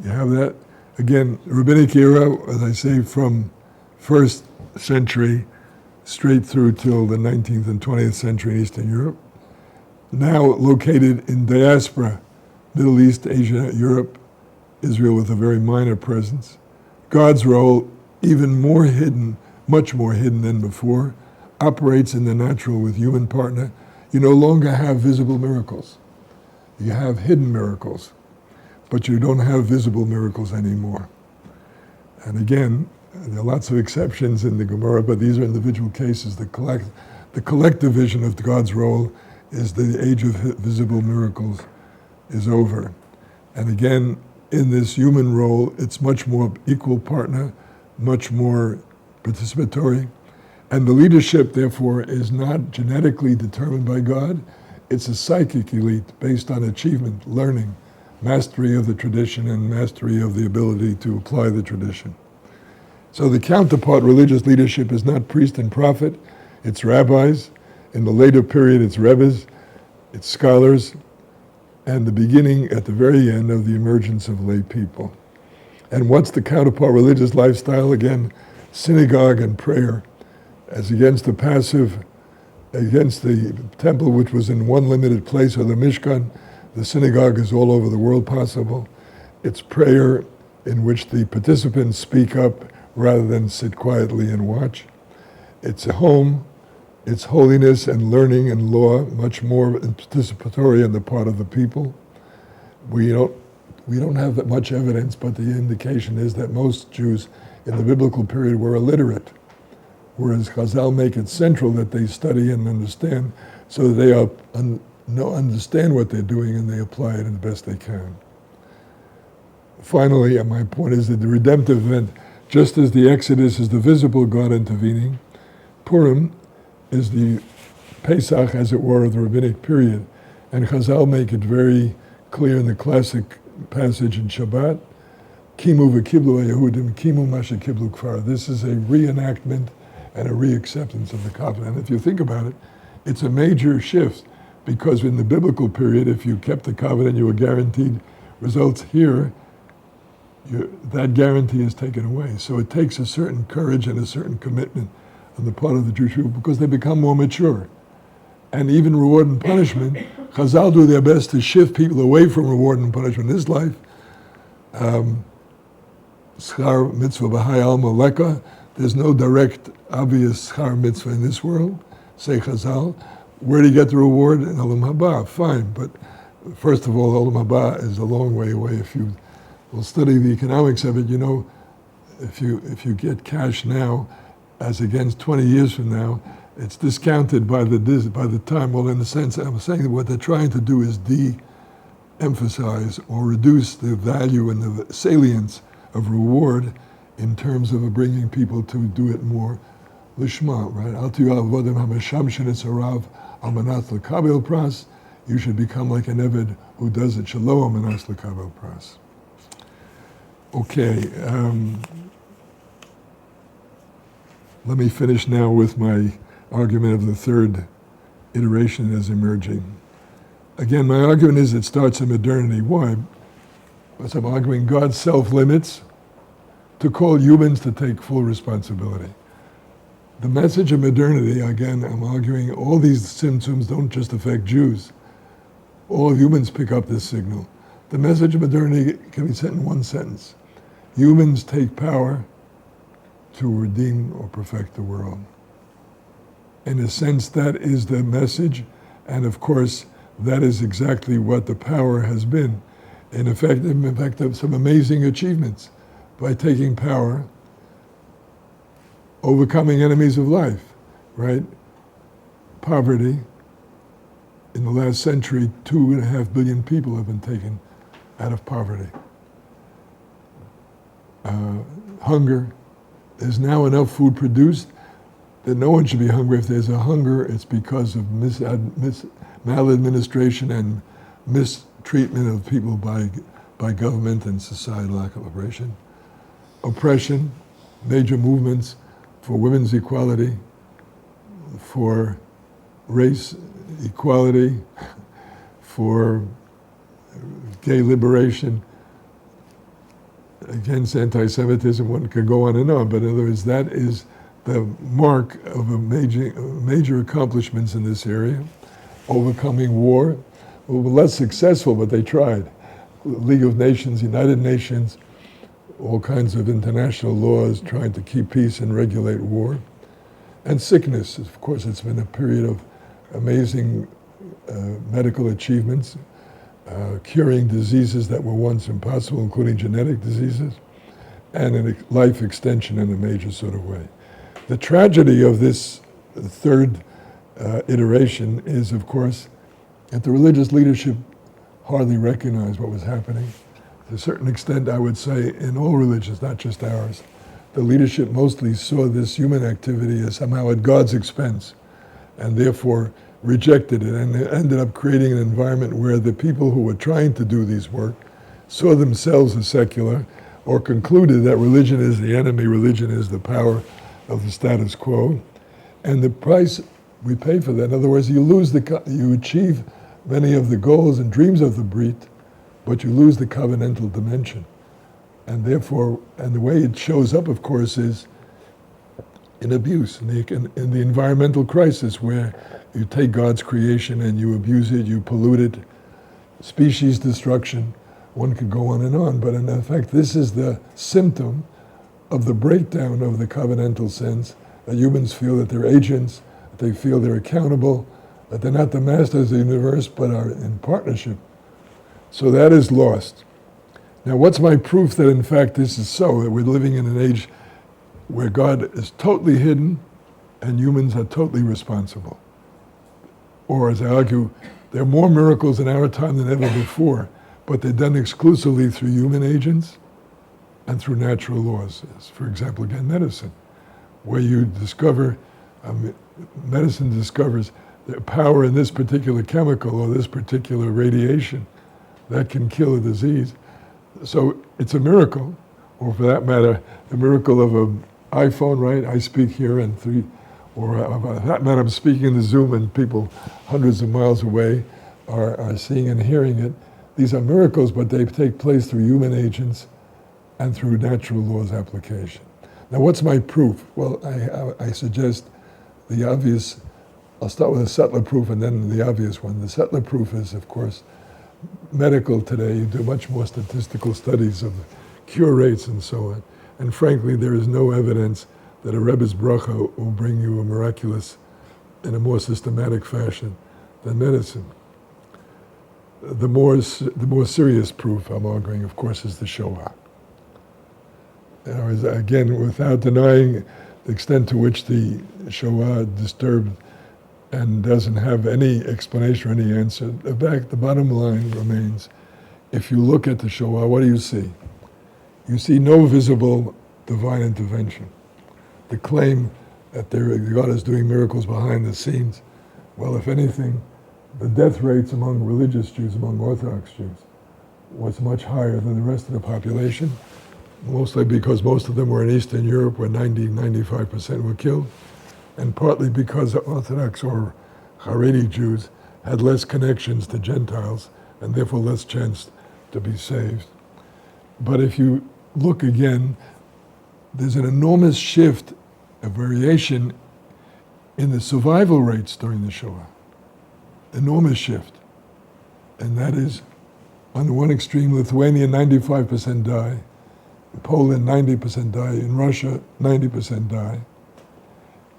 You have that. Again, rabbinic era, as I say, from 1st century straight through till the 19th and 20th century in Eastern Europe. Now located in diaspora, Middle East, Asia, Europe, Israel with a very minor presence. God's role, even more hidden, much more hidden than before, operates in the natural with human partner. You no longer have visible miracles. You have hidden miracles, but you don't have visible miracles anymore. And again, there are lots of exceptions in the Gemara, but these are individual cases. The collective vision of God's role is the age of visible miracles is over. And again, in this human role, it's much more equal partner, much more participatory. And the leadership, therefore, is not genetically determined by God. It's a psychic elite based on achievement, learning, mastery of the tradition, and mastery of the ability to apply the tradition. So the counterpart religious leadership is not priest and prophet, it's rabbis. In the later period, it's rebbes, it's scholars, and the beginning at the very end of the emergence of lay people. And what's the counterpart religious lifestyle? Again, synagogue and prayer, as against the passive, against the temple which was in one limited place, or the Mishkan. The synagogue is all over the world possible. It's prayer in which the participants speak up rather than sit quietly and watch. It's a home, it's holiness and learning and law, much more participatory on the part of the people. We don't have that much evidence, but the indication is that most Jews in the biblical period were illiterate, whereas Chazal make it central that they study and understand, so that they understand what they're doing and they apply it the best they can. Finally, my point is that the redemptive event, just as the Exodus is the visible God intervening, Purim is the Pesach, as it were, of the rabbinic period. And Chazal make it very clear in the classic passage in Shabbat, Kimu v'kiblu Yehudim, Kimu masha kiblu kfar. This is a reenactment and a reacceptance of the covenant. And if you think about it, it's a major shift, because in the biblical period, if you kept the covenant, you were guaranteed results. Here, that guarantee is taken away. So it takes a certain courage and a certain commitment on the part of the Jewish people, because they become more mature. And even reward and punishment, Chazal do their best to shift people away from reward and punishment in this life. Schar mitzvah b'hai alma leka. There's no direct, obvious schar mitzvah in this world, say Chazal. Where do you get the reward? In Olam Haba, fine. But first of all, Olam Haba is a long way away. If you will study the economics of it, you know, if you get cash now, as against 20 years from now, it's discounted by the time. Well, in a sense, I'm saying that what they're trying to do is de-emphasize or reduce the value and the salience of reward in terms of bringing people to do it more lishma, right? Al tiyu avodim hameshamshin es harav al manas lekabel pras. You should become like an Eved who does it shelo al manas lekabel pras. Okay, let me finish now with my argument of the third iteration as emerging. Again, my argument is it starts in modernity. Why? Because I'm arguing God self-limits to call humans to take full responsibility. The message of modernity, again, I'm arguing all these symptoms don't just affect Jews. All humans pick up this signal. The message of modernity can be said in one sentence. Humans take power to redeem or perfect the world. In a sense, that is the message, and of course, that is exactly what the power has been. In fact, some amazing achievements by taking power, overcoming enemies of life, right? Poverty. In the last century, 2.5 billion people have been taken out of poverty. Hunger. There's now enough food produced that no one should be hungry. If there's a hunger, it's because of maladministration and mistreatment of people by government and societal equilibration. Oppression, major movements for women's equality, for race equality, for gay liberation, against anti-Semitism. One could go on and on, but in other words, that is the mark of a major accomplishments in this area. Overcoming war, well, less successful, but they tried. League of Nations, United Nations, all kinds of international laws trying to keep peace and regulate war. And sickness, of course, it's been a period of amazing medical achievements, curing diseases that were once impossible, including genetic diseases, and a life extension in a major sort of way. The tragedy of this third iteration is, of course, that the religious leadership hardly recognized what was happening. To a certain extent, I would say, in all religions, not just ours, the leadership mostly saw this human activity as somehow at God's expense, and therefore rejected it, and it ended up creating an environment where the people who were trying to do these work saw themselves as secular, or concluded that religion is the enemy, religion is the power of the status quo, and the price we pay for that. In other words, you achieve many of the goals and dreams of the Brit, but you lose the covenantal dimension. And therefore, and the way it shows up, of course, is in abuse, in the environmental crisis, where you take God's creation and you abuse it, you pollute it, species destruction. One could go on and on, but in fact, this is the symptom of the breakdown of the covenantal sense, that humans feel that they're agents, that they feel they're accountable, that they're not the masters of the universe, but are in partnership. So that is lost. Now, what's my proof that in fact this is so, that we're living in an age where God is totally hidden and humans are totally responsible? Or, as I argue, there are more miracles in our time than ever before, but they're done exclusively through human agents and through natural laws. As, for example, again, medicine, where you discover, medicine discovers the power in this particular chemical or this particular radiation that can kill a disease. So it's a miracle, or for that matter, the miracle of an iPhone, right? I speak here and or for that matter, I'm speaking in the Zoom and people hundreds of miles away are seeing and hearing it. These are miracles, but they take place through human agents and through natural laws application. Now, what's my proof? Well, I suggest the obvious. I'll start with a subtler proof and then the obvious one. The subtler proof is, of course, medical today. You do much more statistical studies of cure rates and so on. And frankly, there is no evidence that a Rebbe's bracha will bring you a miraculous, in a more systematic fashion than medicine. The more serious proof I'm arguing, of course, is the Shoah. Again, without denying the extent to which the Shoah disturbed and doesn't have any explanation or any answer. The bottom line remains, if you look at the Shoah, what do you see? You see no visible divine intervention. The claim that God is doing miracles behind the scenes, well, if anything, the death rates among religious Jews, among Orthodox Jews, was much higher than the rest of the population, mostly because most of them were in Eastern Europe, where 95% were killed, and partly because Orthodox or Haredi Jews had less connections to Gentiles and therefore less chance to be saved. But if you look again, there's an enormous shift, a variation in the survival rates during the Shoah. Enormous shift. And that is, on one extreme, Lithuania, 95% die. In Poland, 90% die. In Russia, 90% die.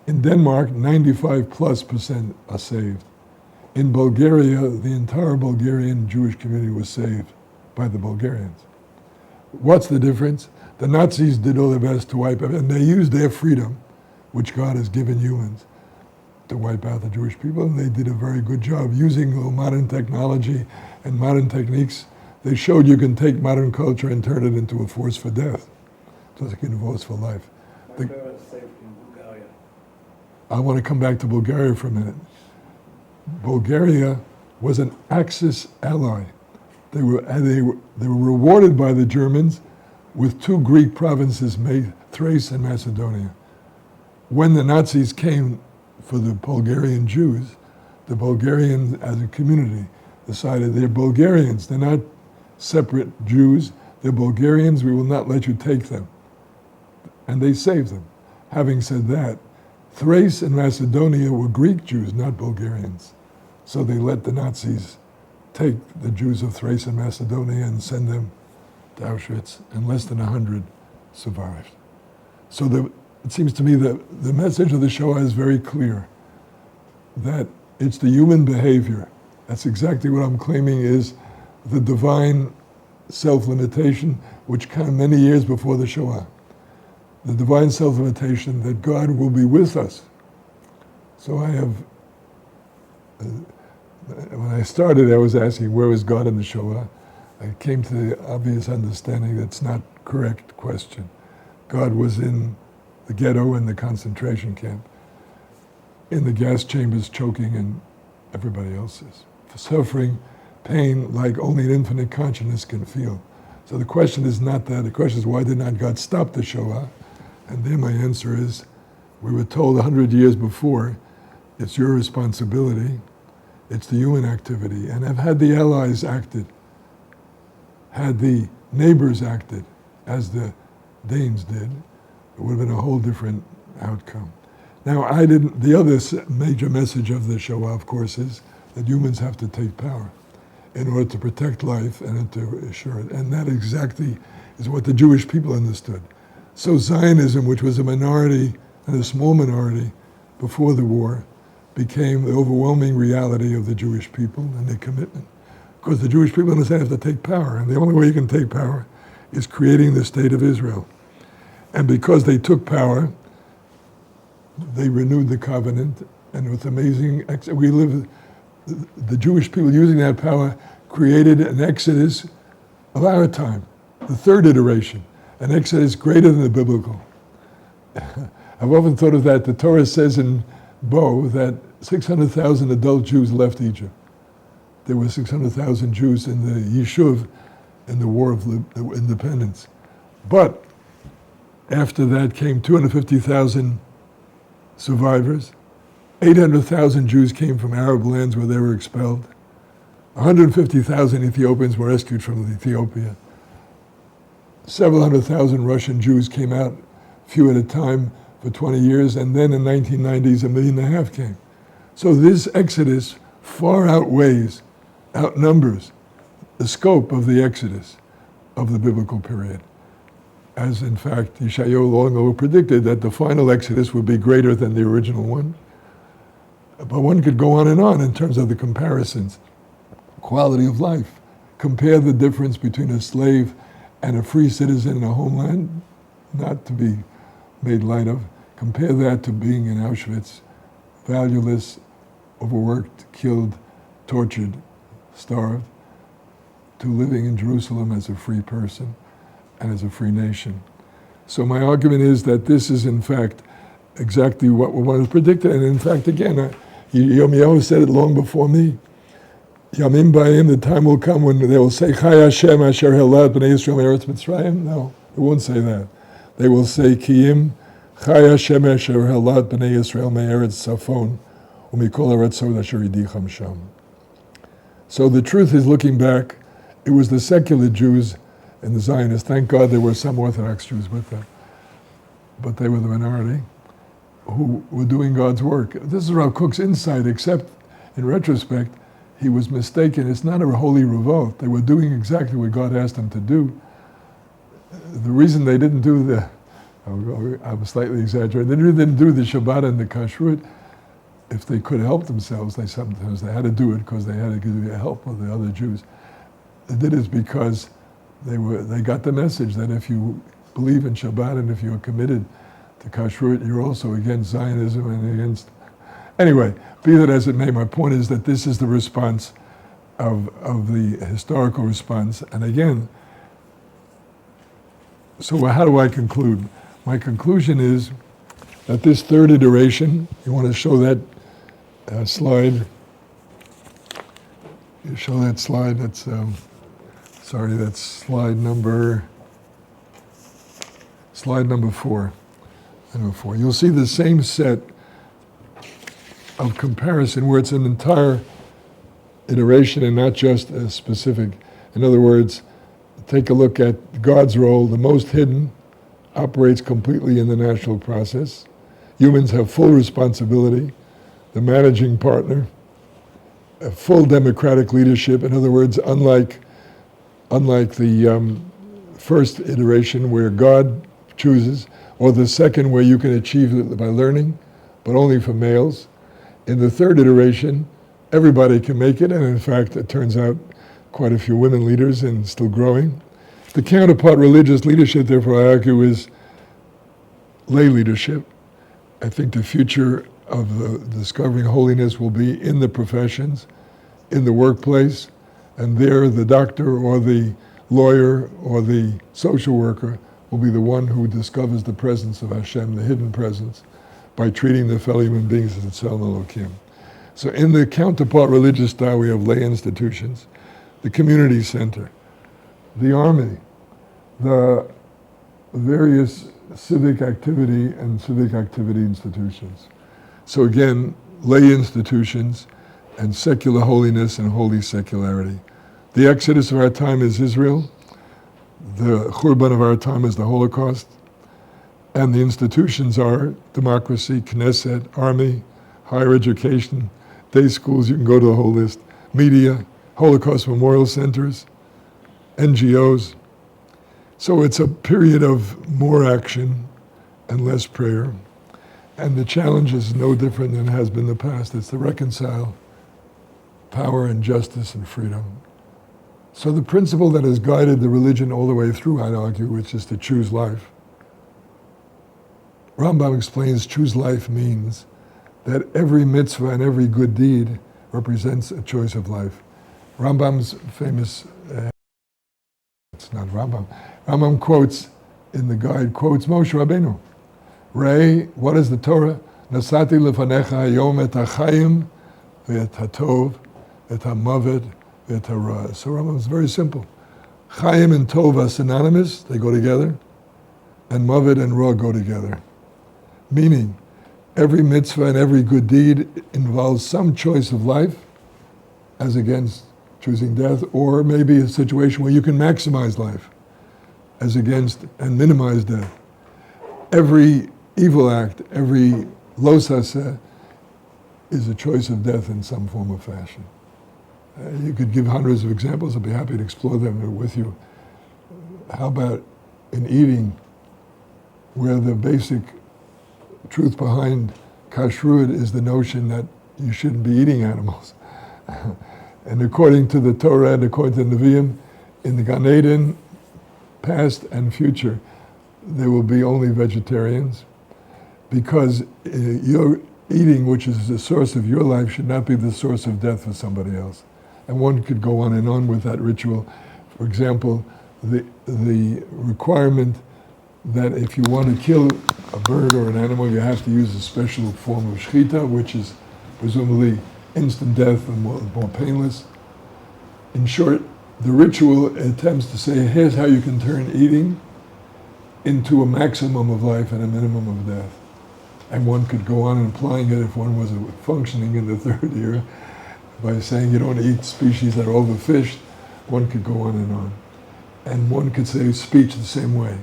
In Denmark, 95+% are saved. In Bulgaria, the entire Bulgarian Jewish community was saved by the Bulgarians. What's the difference? The Nazis did all their best to wipe out, and they used their freedom, which God has given humans, to wipe out the Jewish people, and they did a very good job using modern technology and modern techniques. They showed you can take modern culture and turn it into a force for death, just like a force for life. My parents saved in Bulgaria. I want to come back to Bulgaria for a minute. Bulgaria was an Axis ally. They were rewarded by the Germans with two Greek provinces, Thrace and Macedonia. When the Nazis came for the Bulgarian Jews, the Bulgarians as a community decided they're Bulgarians, they're not separate Jews, they're Bulgarians, we will not let you take them. And they saved them. Having said that, Thrace and Macedonia were Greek Jews, not Bulgarians. So they let the Nazis take the Jews of Thrace and Macedonia and send them to Auschwitz, and less than 100 survived. So it seems to me that the message of the Shoah is very clear, that it's the human behavior. That's exactly what I'm claiming is the divine self-limitation, which came many years before the Shoah. The divine self-limitation that God will be with us. So I have, when I started, I was asking, where was God in the Shoah? I came to the obvious understanding that's not correct question. God was in the ghetto and the concentration camp, in the gas chambers choking, and everybody else is. Suffering, pain, like only an infinite consciousness can feel. So the question is not that, the question is why did not God stop the Shoah? And then my answer is, we were told 100 years before, it's your responsibility, it's the human activity. And had the Allies acted, had the neighbors acted as the Danes did, it would have been a whole different outcome. Now, the other major message of the Shoah, of course, is that humans have to take power in order to protect life and to assure it. And that exactly is what the Jewish people understood. So Zionism, which was a minority and a small minority before the war, became the overwhelming reality of the Jewish people and their commitment. Because the Jewish people understand they have to take power, and the only way you can take power is creating the state of Israel. And because they took power, they renewed the covenant, and with amazing, the Jewish people using that power created an exodus of our time, the third iteration, an exodus greater than the biblical. I've often thought of that. The Torah says in Bo that 600,000 adult Jews left Egypt. There were 600,000 Jews in the Yishuv in the War of Independence. But after that came 250,000 survivors. 800,000 Jews came from Arab lands where they were expelled. 150,000 Ethiopians were rescued from Ethiopia. Several hundred thousand Russian Jews came out, few at a time, for 20 years, and then in the 1990s, 1.5 million came. So this exodus far outnumbers the scope of the exodus of the biblical period. As in fact, Yeshayahu long ago predicted that the final exodus would be greater than the original one. But one could go on and on in terms of the comparisons. Quality of life. Compare the difference between a slave and a free citizen in a homeland, not to be made light of. Compare that to being in Auschwitz, valueless, overworked, killed, tortured, starved, to living in Jerusalem as a free person and as a free nation. So my argument is that this is in fact exactly what was predicted. And in fact, again, Yirmiyahu said it long before me. Yamim Ba'im, the time will come when they will say, Chai Hashem Asher Helad B'nai Yisrael Me'eretz Mitzrayim. No, they won't say that. They will say, Kiyim Chai Hashem Asher Helad B'nai Yisrael Me'eretz Safon U'mikol Ha'retzot Asher Yidicham Sham. So the truth is, looking back, it was the secular Jews and the Zionists. Thank God there were some Orthodox Jews with them, but they were the minority who were doing God's work. This is Rav Kook's insight, except in retrospect, he was mistaken. It's not a holy revolt. They were doing exactly what God asked them to do. The reason they didn't do I'm slightly exaggerating, they didn't do the Shabbat and the Kashrut. If they could help themselves, they had to do it because they had to get help with the other Jews. They did it because they got the message that if you believe in Shabbat and if you're committed to Kashrut, you're also against Zionism and against... Anyway, be that as it may, my point is that this is the response of the historical response. And again, so how do I conclude? My conclusion is that this third iteration, you want to show that slide? You show that slide, that's slide number 4. You'll see the same set of comparison where it's an entire iteration and not just a specific. In other words, take a look at God's role, the most hidden, operates completely in the natural process. Humans have full responsibility, the managing partner, a full democratic leadership. In other words, unlike the first iteration where God chooses, or the second where you can achieve it by learning, but only for males. In the third iteration, everybody can make it, and in fact, it turns out quite a few women leaders and still growing. The counterpart religious leadership, therefore, I argue, is lay leadership. I think the future of the discovering holiness will be in the professions, in the workplace, and there the doctor or the lawyer or the social worker will be the one who discovers the presence of Hashem, the hidden presence, by treating the fellow human beings as Tzal Elokim. So in the counterpart religious style, we have lay institutions, the community center, the army, the various civic activity and civic activity institutions. So again, lay institutions and secular holiness and holy secularity. The exodus of our time is Israel. The Churban of our time is the Holocaust. And the institutions are democracy, Knesset, army, higher education, day schools, you can go to the whole list, media, Holocaust memorial centers, NGOs. So it's a period of more action and less prayer. And the challenge is no different than it has been in the past. It's to reconcile power and justice and freedom. So the principle that has guided the religion all the way through, I'd argue, which is to choose life. Rambam explains choose life means that every mitzvah and every good deed represents a choice of life. Rambam's famous, it's not Rambam, Rambam quotes in the guide, quotes Moshe Rabbeinu. Ray, what is the Torah? Nasati lefanecha hayom et hachayim ve'et hatov, et hamavet, ve'et hara. So Rambam is very simple. Chayim and tov are synonymous, they go together, and mavet and ra go together. Meaning, every mitzvah and every good deed involves some choice of life as against choosing death, or maybe a situation where you can maximize life as against and minimize death. Every evil act, every lo saseh, is a choice of death in some form or fashion. You could give hundreds of examples. I'd be happy to explore them with you. How about in eating, where the basic truth behind kashrut is the notion that you shouldn't be eating animals. And according to the Torah and according to the Nevi'im, in the Gan Eden, past and future, there will be only vegetarians. because your eating, which is the source of your life, should not be the source of death for somebody else. And one could go on and on with that ritual. For example, the requirement that if you want to kill a bird or an animal, you have to use a special form of shechita, which is presumably instant death and more painless. In short, the ritual attempts to say, here's how you can turn eating into a maximum of life and a minimum of death. And one could go on and applying it if one was functioning in the third era by saying you don't eat species that are overfished. One could go on and on. And one could say speech the same way.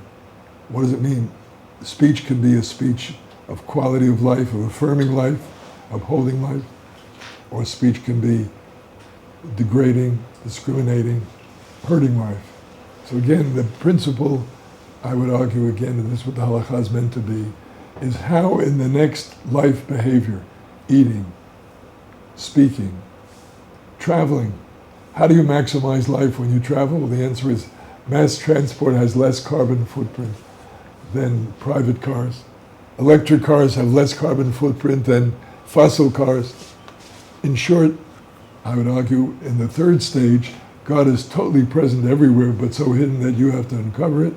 What does it mean? Speech can be a speech of quality of life, of affirming life, upholding life, or speech can be degrading, discriminating, hurting life. So again, the principle, I would argue again, and this is what the halakha is meant to be, is how in the next life behavior, eating, speaking, traveling, how do you maximize life when you travel? Well, the answer is mass transport has less carbon footprint than private cars. Electric cars have less carbon footprint than fossil cars. In short, I would argue in the third stage, God is totally present everywhere, but so hidden that you have to uncover it.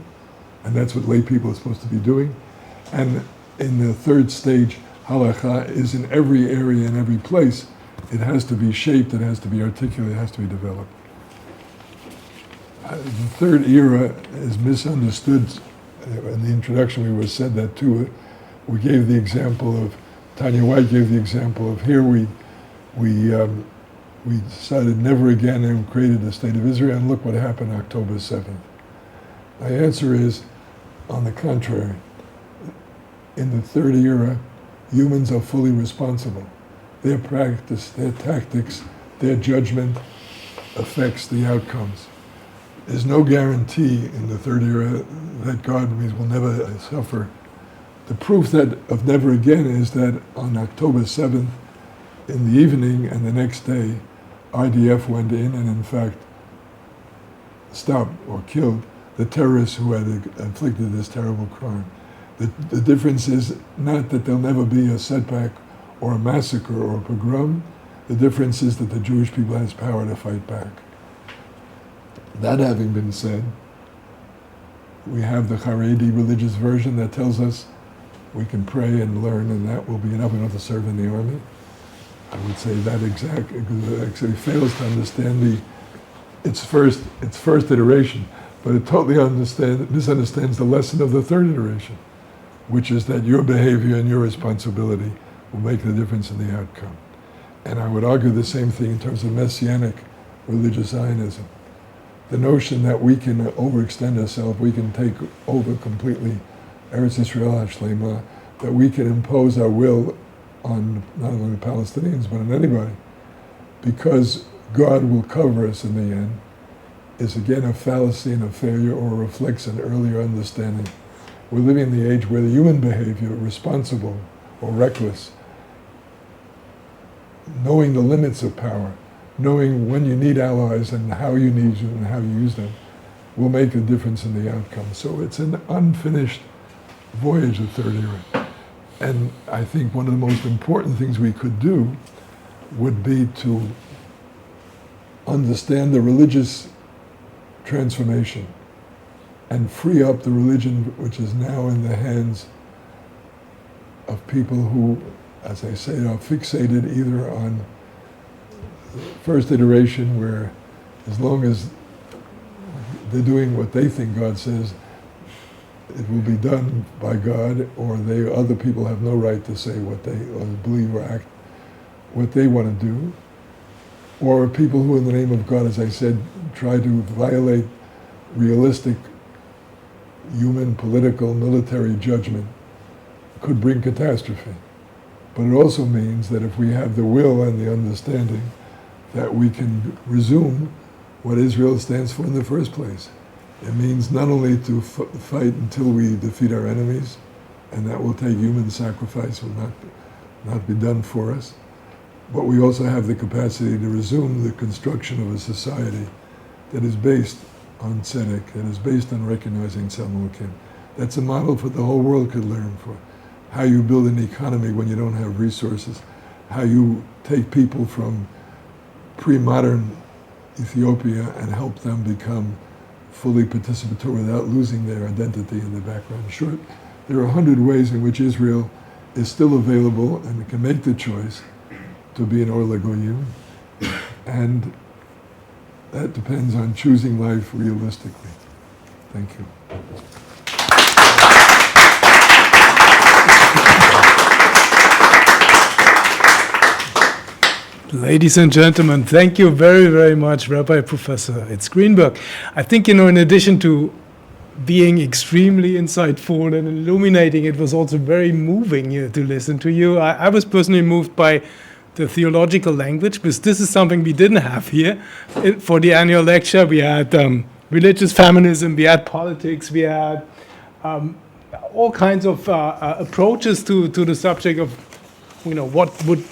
And that's what lay people are supposed to be doing. And in the third stage, halakha is in every area, in every place. It has to be shaped, it has to be articulated, it has to be developed. The third era is misunderstood. In the introduction we said that too. We gave the example of, Tanya White gave the example of here we decided never again and created the state of Israel, and look what happened October 7th. My answer is, on the contrary, in the third era, humans are fully responsible. Their practice, their tactics, their judgment affects the outcomes. There's no guarantee in the third era that God will never suffer. The proof of never again is that on October 7th, in the evening and the next day, IDF went in and in fact stopped or killed the terrorists who had inflicted this terrible crime. The difference is not that there'll never be a setback or a massacre or a pogrom. The difference is that the Jewish people has power to fight back. That having been said, we have the Haredi religious version that tells us we can pray and learn and that will be enough. We don't have to serve in the army. I would say that actually fails to understand its first iteration, but it totally misunderstands the lesson of the third iteration, which is that your behavior and your responsibility will make the difference in the outcome. And I would argue the same thing in terms of messianic religious Zionism. The notion that we can overextend ourselves, we can take over completely Eretz Yisrael HaShlema, that we can impose our will on not only the Palestinians, but on anybody, because God will cover us in the end, is again a fallacy and a failure, or reflects an earlier understanding. We're living in the age where the human behavior, responsible or reckless, knowing the limits of power, knowing when you need allies and how you need them and how you use them, will make a difference in the outcome. So it's an unfinished voyage, the third era. And I think one of the most important things we could do would be to understand the religious transformation and free up the religion which is now in the hands of people who, as I say, are fixated either on the first iteration, where as long as they're doing what they think God says, it will be done by God, or other people have no right to say what they or believe or act what they want to do, or people who in the name of God, as I said, try to violate realistic human, political, military judgment, could bring catastrophe. But it also means that if we have the will and the understanding, that we can resume what Israel stands for in the first place. It means not only to fight until we defeat our enemies, and that will take human sacrifice, will not be done for us, but we also have the capacity to resume the construction of a society that is based on tzedek, that is based on recognizing Tzalmo Elokim. That's a model for the whole world could learn for. how you build an economy when you don't have resources, how you take people from pre-modern Ethiopia and help them become fully participatory without losing their identity and their background. In short, there are 100 ways in which Israel is still available and can make the choice to be an Or LaGoyim, and that depends on choosing life realistically. Thank you. Ladies and gentlemen, thank you very, very much, Rabbi Professor. It's Greenberg. I think, in addition to being extremely insightful and illuminating, it was also very moving to listen to you. I was personally moved by the theological language, because this is something we didn't have here. For the annual lecture, we had religious feminism, we had politics, we had all kinds of approaches to the subject of, what would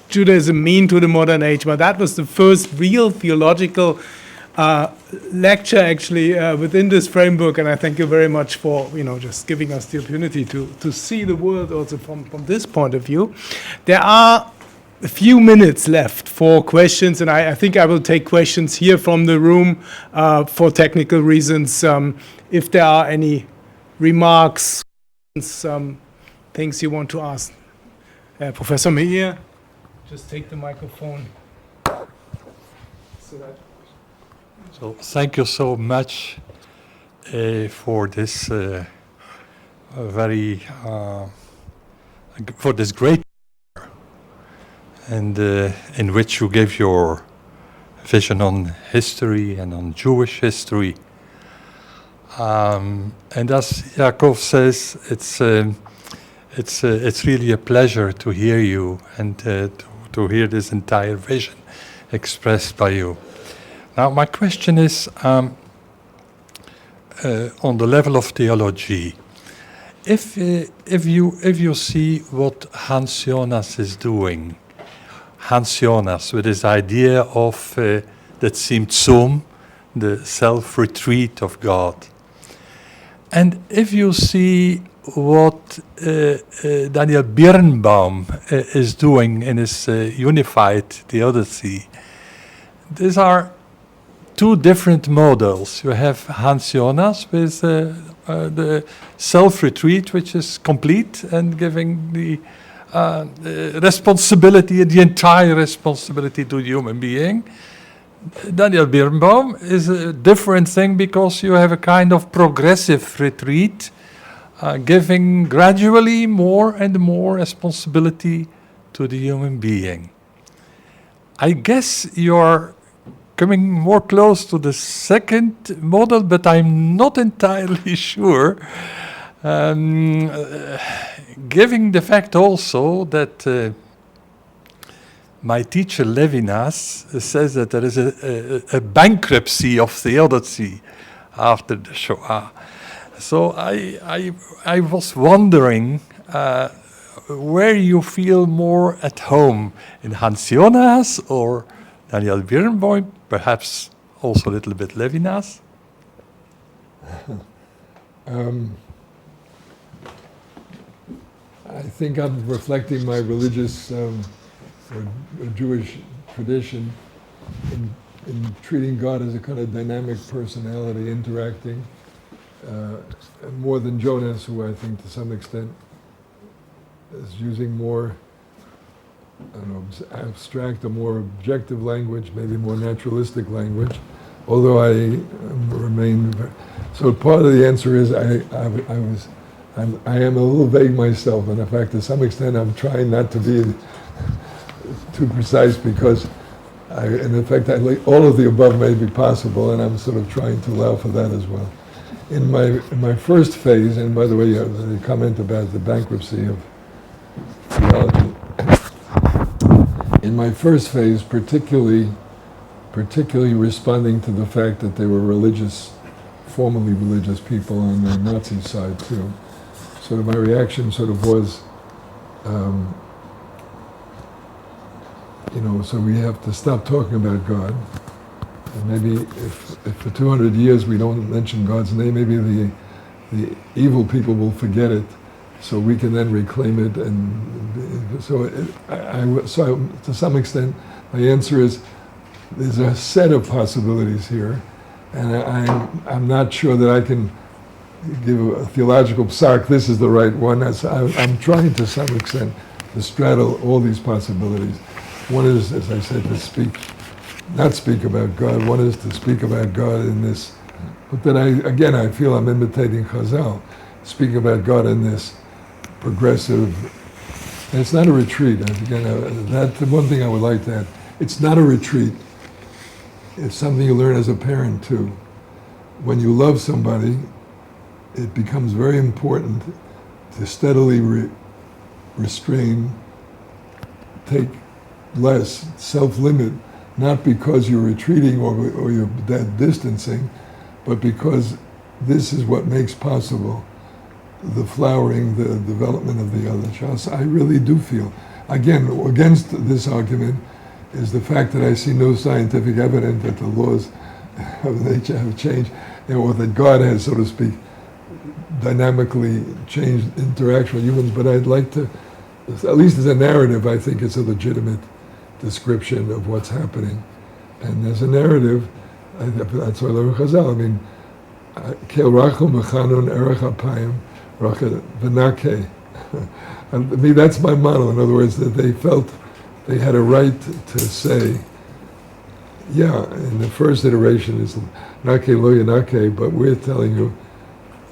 Judaism mean to the modern age. But that was the first real theological lecture, actually, within this framework. And I thank you very much for, just giving us the opportunity to see the world also from this point of view. There are a few minutes left for questions, and I think I will take questions here from the room for technical reasons. If there are any remarks, things you want to ask. Professor Meir, just take the microphone. So thank you so much for this for this great and in which you give your vision on history and on Jewish history. And as Ya'akov says, it's really a pleasure to hear you and to hear this entire vision expressed by you. Now, my question is on the level of theology. If you see what Hans Jonas is doing, Hans Jonas with his idea of the Tzimtzum, the self-retreat of God, and if you see what Daniel Birnbaum is doing in his unified theodicy, these are two different models. You have Hans Jonas with the self-retreat, which is complete and giving the responsibility, the entire responsibility to the human being. Daniel Birnbaum is a different thing because you have a kind of progressive retreat, giving gradually more and more responsibility to the human being. I guess you're coming more close to the second model, but I'm not entirely sure. Giving the fact also that my teacher Levinas says that there is a bankruptcy of theodicy after the Shoah. So I was wondering where you feel more at home, in Hans Jonas or Daniel Birnbaum, perhaps also a little bit Levinas? I think I'm reflecting my religious or Jewish tradition in treating God as a kind of dynamic personality, interacting more than Jonas, who I think to some extent is using more, abstract or more objective language, maybe more naturalistic language, although I remain. So part of the answer is I am a little vague myself, and in fact, to some extent, I'm trying not to be too precise because, in effect, all of the above may be possible, and I'm sort of trying to allow for that as well. In my first phase, and by the way, the comment about the bankruptcy of theology. In my first phase, particularly responding to the fact that they were formally religious people on the Nazi side too. So my reaction was, so we have to stop talking about God. And maybe if for 200 years we don't mention God's name, maybe the evil people will forget it, so we can then reclaim it. And so, to some extent, my answer is there's a set of possibilities here, and I'm not sure that I can give a theological psak, this is the right one. I'm trying to some extent to straddle all these possibilities. One is, as I said, to not speak about God. One is to speak about God in this, but then I feel I'm imitating Chazal, speaking about God in this progressive, and it's not a retreat. Again, that's the one thing I would like to add. It's not a retreat. It's something you learn as a parent too. When you love somebody, it becomes very important to steadily restrain, take less, self-limit, not because you're retreating or you're distancing, but because this is what makes possible the flowering, the development of the other child. So I really do feel, again, against this argument is the fact that I see no scientific evidence that the laws of nature have changed, or that God has, so to speak, dynamically changed interaction with humans. But I'd like to, at least as a narrative, I think it's a legitimate description of what's happening. And as a narrative, that's why I love Chazal. I mean, Kel Rachel Mechanun Erech Apayim Rachel V'nakeh. And to me, that's my model. In other words, that they felt they had a right to say, yeah, in the first iteration is Nakeh Lo Yanakeh, but we're telling you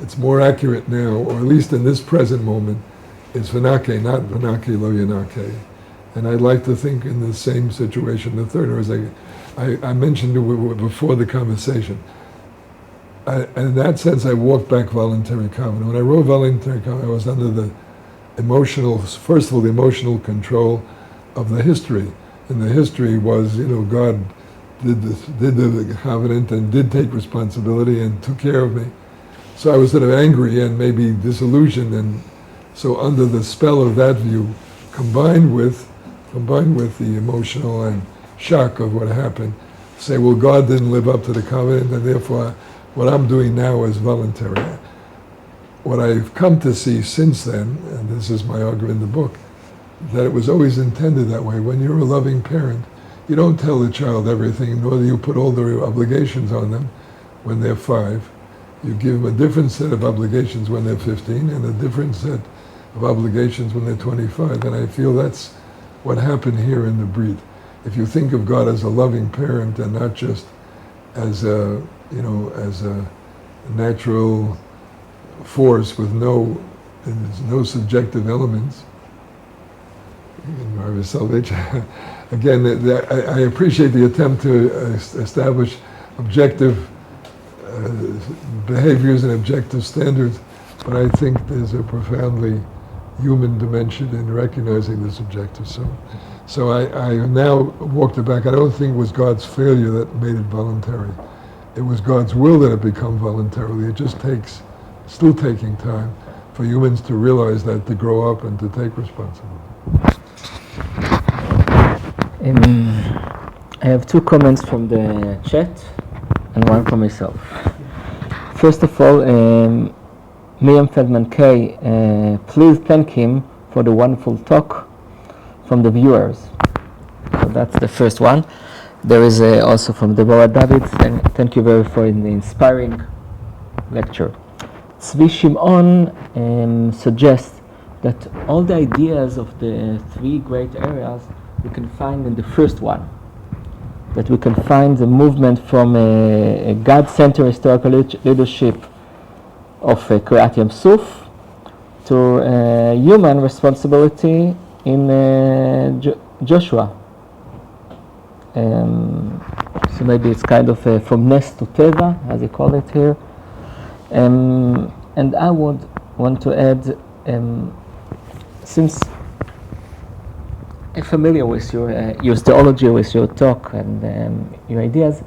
it's more accurate now, or at least in this present moment, it's V'nakeh, not V'nakeh Lo Yanakeh. And I'd like to think in the same situation, the third, or as I mentioned before the conversation, in that sense, I walked back voluntary covenant. When I wrote voluntary covenant, I was under the emotional, first of all, the emotional control of the history. And the history was, God did the covenant and did take responsibility and took care of me. So I was sort of angry and maybe disillusioned, and so under the spell of that view, combined with the emotional and shock of what happened, say, well, God didn't live up to the covenant, and therefore what I'm doing now is voluntary. What I've come to see since then, and this is my argument in the book, that it was always intended that way. When you're a loving parent, you don't tell the child everything, nor do you put all the obligations on them when they're 5. You give them a different set of obligations when they're 15 and a different set of obligations when they're 25. And I feel that's what happened here in the Brit. If you think of God as a loving parent and not just as a natural force with no subjective elements, again, I appreciate the attempt to establish objective behaviors and objective standards, but I think there's a profoundly human dimension in recognizing the subjective. So I now walked it back. I don't think it was God's failure that made it voluntary. It was God's will that it become voluntarily. It just takes, still taking time for humans to realize that, to grow up and to take responsibility. I have 2 comments from the chat and one from myself. First of all, Miriam Feldman K, please thank him for the wonderful talk from the viewers. So that's the first one. There is also from Deborah David, thank you very much for the inspiring lecture. Tzvi Shimon suggests that all the ideas of the 3 great areas we can find in the first one. That we can find the movement from a God-centered historical leadership of Kriyat Yam Suf to human responsibility in Joshua. So maybe it's kind of from Nes to Teva, as they call it here. And I would want to add, since I'm familiar with your theology, with your talk and your ideas,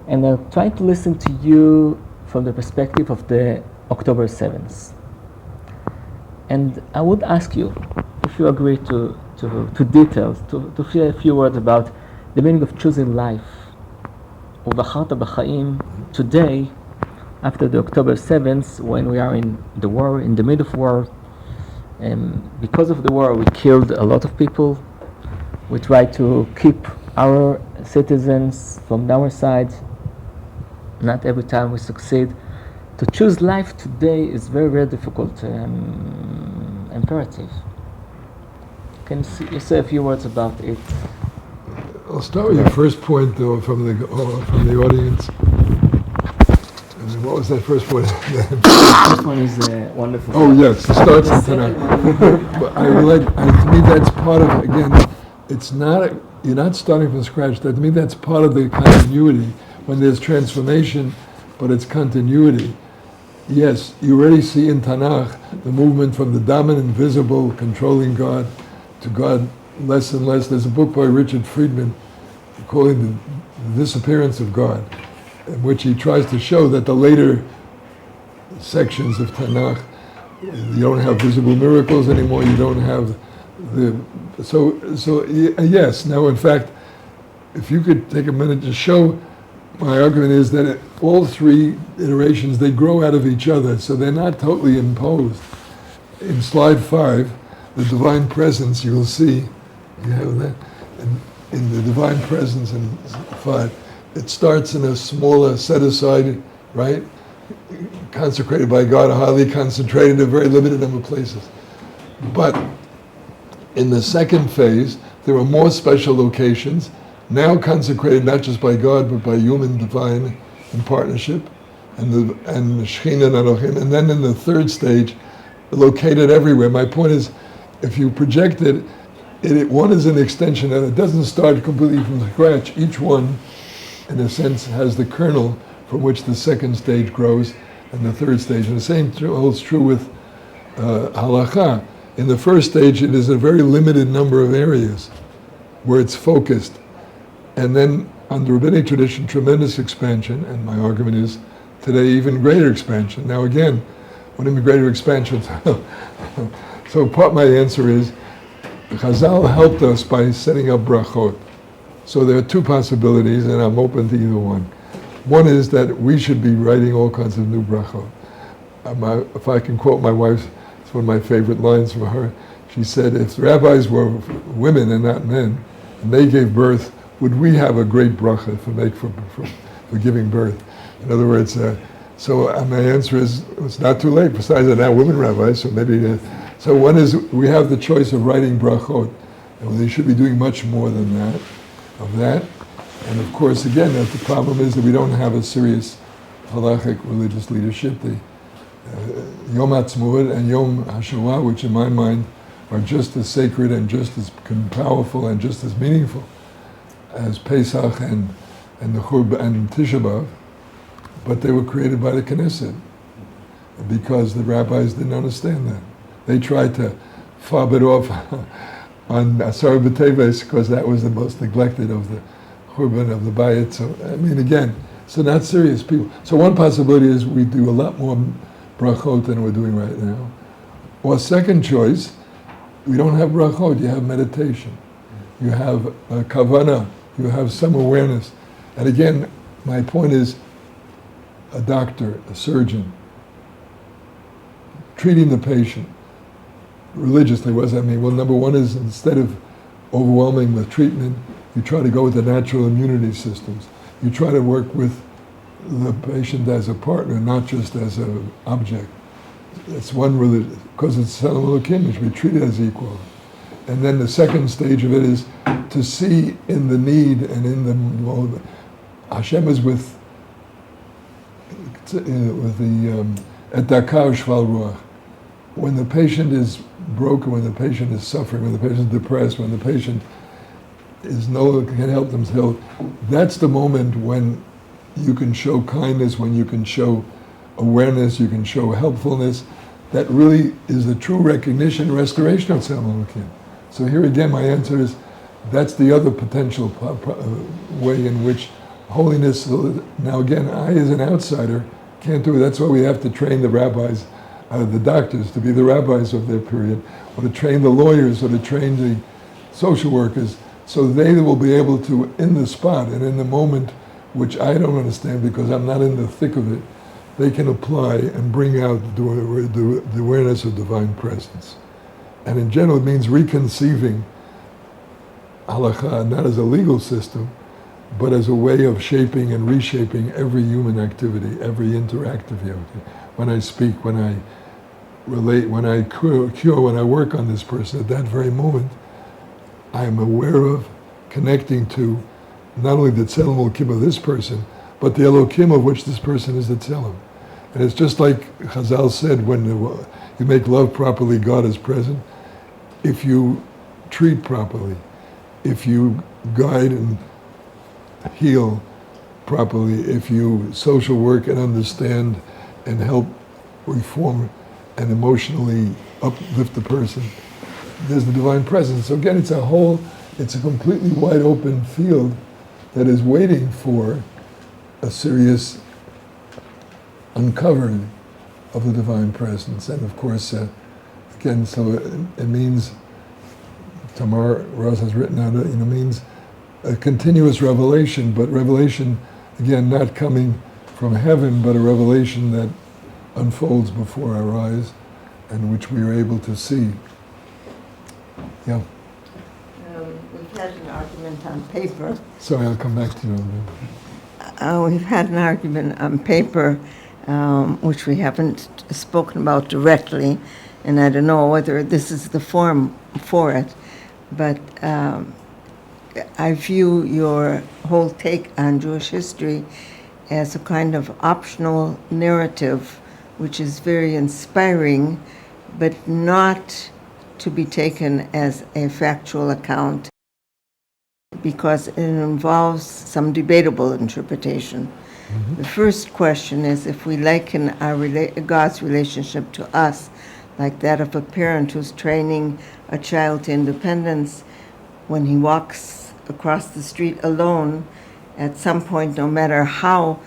and I'll try to listen to you from the perspective of the October 7th. And I would ask you, if you agree to details, to share a few words about the meaning of choosing life, ובחרת בחיים, today, after the October 7th, when we are in the war, in the middle of war, Because of the war, we killed a lot of people. We tried to keep our citizens from our side. Not every time we succeed. To choose life today is very, very difficult. Imperative. Can you say a few words about it? I'll start with your first point, though, from the audience. And what was that first point? This one is wonderful. Oh yes, it starts in Tanakh. But to me, that's part of, again, it's not, you're not starting from scratch. To me, that's part of the continuity. When there's transformation, but it's continuity. Yes, you already see in Tanakh the movement from the dominant, visible, controlling God to God less and less. There's a book by Richard Friedman calling the disappearance of God, in which he tries to show that the later sections of Tanakh, you don't have visible miracles anymore, you don't have yes. Now, in fact, if you could take a minute to show, my argument is that all three iterations, they grow out of each other, so they're not totally imposed. In slide 5, the divine presence, you will see, you have that, in the divine presence in 5, it starts in a smaller set-aside, right? Consecrated by God, highly concentrated, a very limited number of places. But in the second phase, there are more special locations, now consecrated not just by God, but by human divine in partnership, and Shechina and Anochim. And then in the third stage, located everywhere. My point is, if you project it, one is an extension, and it doesn't start completely from scratch. Each one, in a sense, has the kernel from which the second stage grows, and the third stage. And the same holds true with halakha. In the first stage, it is a very limited number of areas where it's focused. And then, under rabbinic tradition, tremendous expansion, and my argument is, today, even greater expansion. Now again, what do you mean greater expansion? So my answer is, Chazal helped us by setting up brachot. So there are two possibilities, and I'm open to either one. One is that we should be writing all kinds of new brachot. If I can quote my wife, it's one of my favorite lines from her. She said, if rabbis were women and not men, and they gave birth, would we have a great bracha for giving birth? In other words, my answer is, it's not too late. Besides, they're now women rabbis, so maybe. So one is, we have the choice of writing brachot, and they should be doing much more than that, And of course, again, the problem is that we don't have a serious halachic religious leadership. The Yom HaTzmaut and Yom HaShoah, which in my mind are just as sacred and just as powerful and just as meaningful as Pesach and the Churban and Tisha B'Av, but they were created by the Knesset because the rabbis didn't understand that. They tried to fob it off on Asar B'Teves because that was the most neglected of the Churban of the Bayit. So I mean, again, so not serious people. So one possibility is we do a lot more brachot than we're doing right now. Or second choice, we don't have brachot, you have meditation. You have a kavanah, you have some awareness. And again, my point is, a doctor, a surgeon, treating the patient religiously, what does that mean? Well, number one is, instead of overwhelming with treatment, you try to go with the natural immunity systems. You try to work with the patient as a partner, not just as an object. It's one religion, because it's Elohim, it should be treated as equal. And then the second stage of it is to see in the need and in the Hashem is with the etdaka shval ruach. When the patient is broken, when the patient is suffering, when the patient is depressed, when the patient is no longer can help themselves, that's the moment when you can show kindness, when you can show awareness, you can show helpfulness. That really is the true recognition, restoration of Elohim. So here again, my answer is, that's the other potential way in which holiness. Now again, I as an outsider can't do it. That's why we have to train the rabbis, the doctors, to be the rabbis of their period, or to train the lawyers, or to train the social workers, so they will be able to, in the spot and in the moment, which I don't understand because I'm not in the thick of it, they can apply and bring out the awareness of divine presence. And in general, it means reconceiving halakha not as a legal system, but as a way of shaping and reshaping every human activity, every interactive activity. When I speak, when I relate, when I cure, when I work on this person, at that very moment, I am aware of connecting to not only the tzelem Elokim of this person, but the Elokim of which this person is the tzelem. And it's just like Chazal said, when you make love properly, God is present. If you treat properly, if you guide and heal properly, if you social work and understand and help reform and emotionally uplift the person, there's the divine presence. So again, it's a completely wide open field that is waiting for a serious uncovering of the divine presence. And of course, again, so it means, Tamar Ross has written out, means a continuous revelation, but revelation, again, not coming from heaven, but a revelation that unfolds before our eyes and which we are able to see. Yeah. We've had an argument on paper. Sorry, I'll come back to you on that. We've had an argument on paper, which we haven't spoken about directly, and I don't know whether this is the forum for it, but I view your whole take on Jewish history as a kind of optional narrative, which is very inspiring, but not to be taken as a factual account, because it involves some debatable interpretation. Mm-hmm. The first question is, if we liken God's relationship to us like that of a parent who's training a child to independence, when he walks across the street alone, at some point, no matter how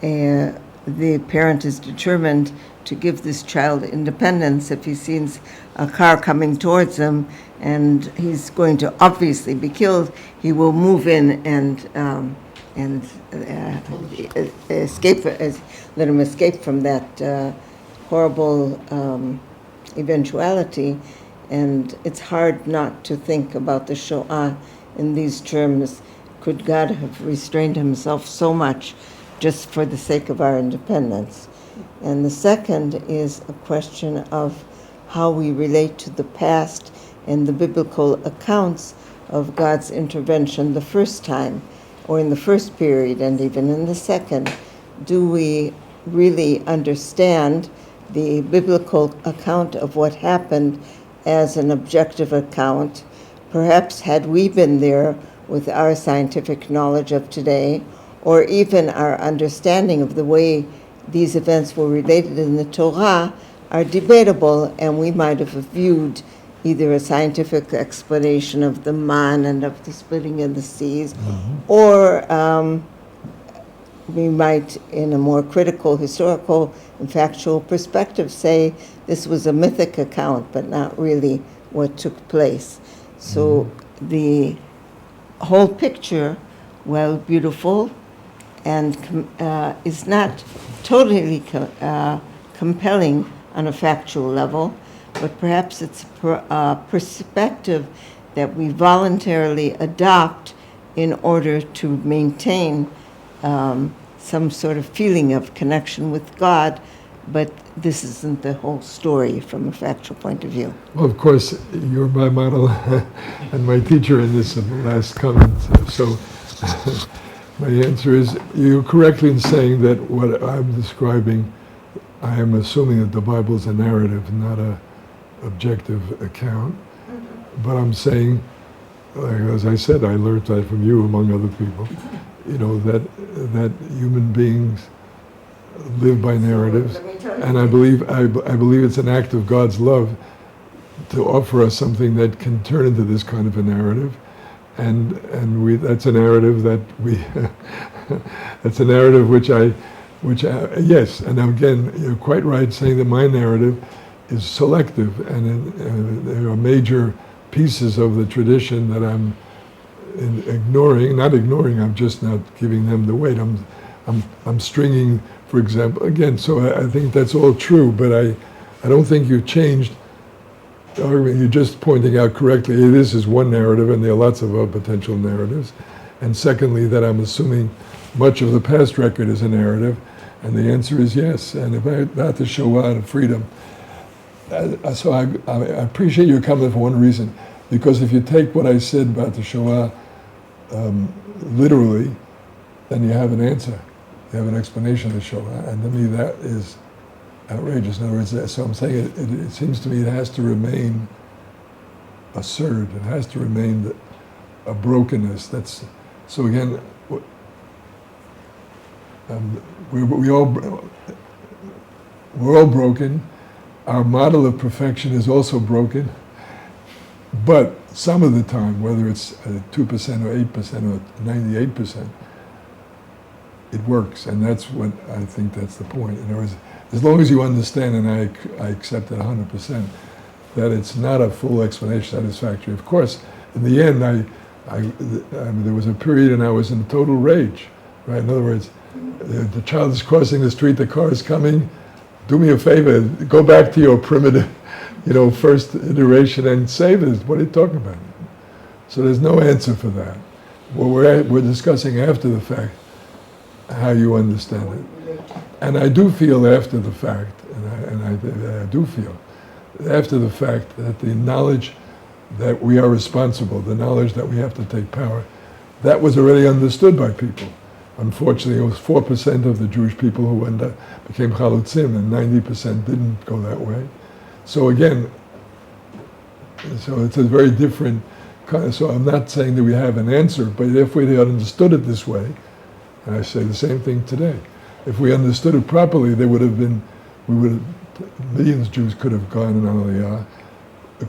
the parent is determined to give this child independence, if he sees a car coming towards him and he's going to obviously be killed, he will move in and escape, let him escape from that horrible eventuality. And it's hard not to think about the Shoah in these terms. Could God have restrained himself so much just for the sake of our independence? And the second is a question of how we relate to the past and the biblical accounts of God's intervention the first time, or in the first period, and even in the second. Do we really understand the biblical account of what happened as an objective account? Perhaps had we been there with our scientific knowledge of today, or even our understanding of the way these events were related in the Torah, are debatable, and we might have viewed either a scientific explanation of the man and of the splitting of the seas, or we might, in a more critical, historical, and factual perspective, say this was a mythic account, but not really what took place. So the whole picture, while beautiful, and is not totally compelling on a factual level, but perhaps it's a perspective that we voluntarily adopt in order to maintain some sort of feeling of connection with God, but this isn't the whole story from a factual point of view. Well, of course, you're my model and my teacher in this last comment. So my answer is, you're correctly in saying that what I'm describing, I am assuming that the Bible is a narrative, not a objective account. But I'm saying, as I said, I learned that from you, among other people, that human beings live by narratives, and I believe it's an act of God's love to offer us something that can turn into this kind of a narrative, and that's a narrative that that's a narrative which yes, and again, you're quite right saying that my narrative is selective, and there are major pieces of the tradition that I'm not ignoring, I'm just not giving them the weight. I'm stringing, for example, again, so I think that's all true, but I don't think you changed you're just pointing out correctly, this is one narrative and there are lots of other potential narratives. And secondly, that I'm assuming much of the past record is a narrative, and the answer is yes. And about the Shoah and freedom, so I appreciate your comment for one reason, because if you take what I said about the Shoah literally, then you have an answer. You have an explanation of the Shoah, and to me that is outrageous. In other words, so I'm saying it seems to me it has to remain absurd. It has to remain a brokenness. That's so again. We're all broken. Our model of perfection is also broken. But some of the time, whether it's 2% or 8% or 98%, it works, and that's what I think that's the point. In other words, as long as you understand, and I accept it 100%, that it's not a full explanation satisfactory. Of course, in the end, there was a period and I was in total rage, right? In other words, the child is crossing the street, the car is coming, do me a favor, go back to your primitive, first iteration and save it. What are you talking about? So there's no answer for that. Well, we're discussing after the fact how you understand it. And I do feel after the fact, and I do feel after the fact that the knowledge that we are responsible, the knowledge that we have to take power, that was already understood by people. Unfortunately, it was 4% of the Jewish people who became chalutzim, and 90% didn't go that way. So again, so it's a very different kind. So I'm not saying that we have an answer, but if we had understood it this way, and I say the same thing today, if we understood it properly, millions of Jews could have gone on Aliyah,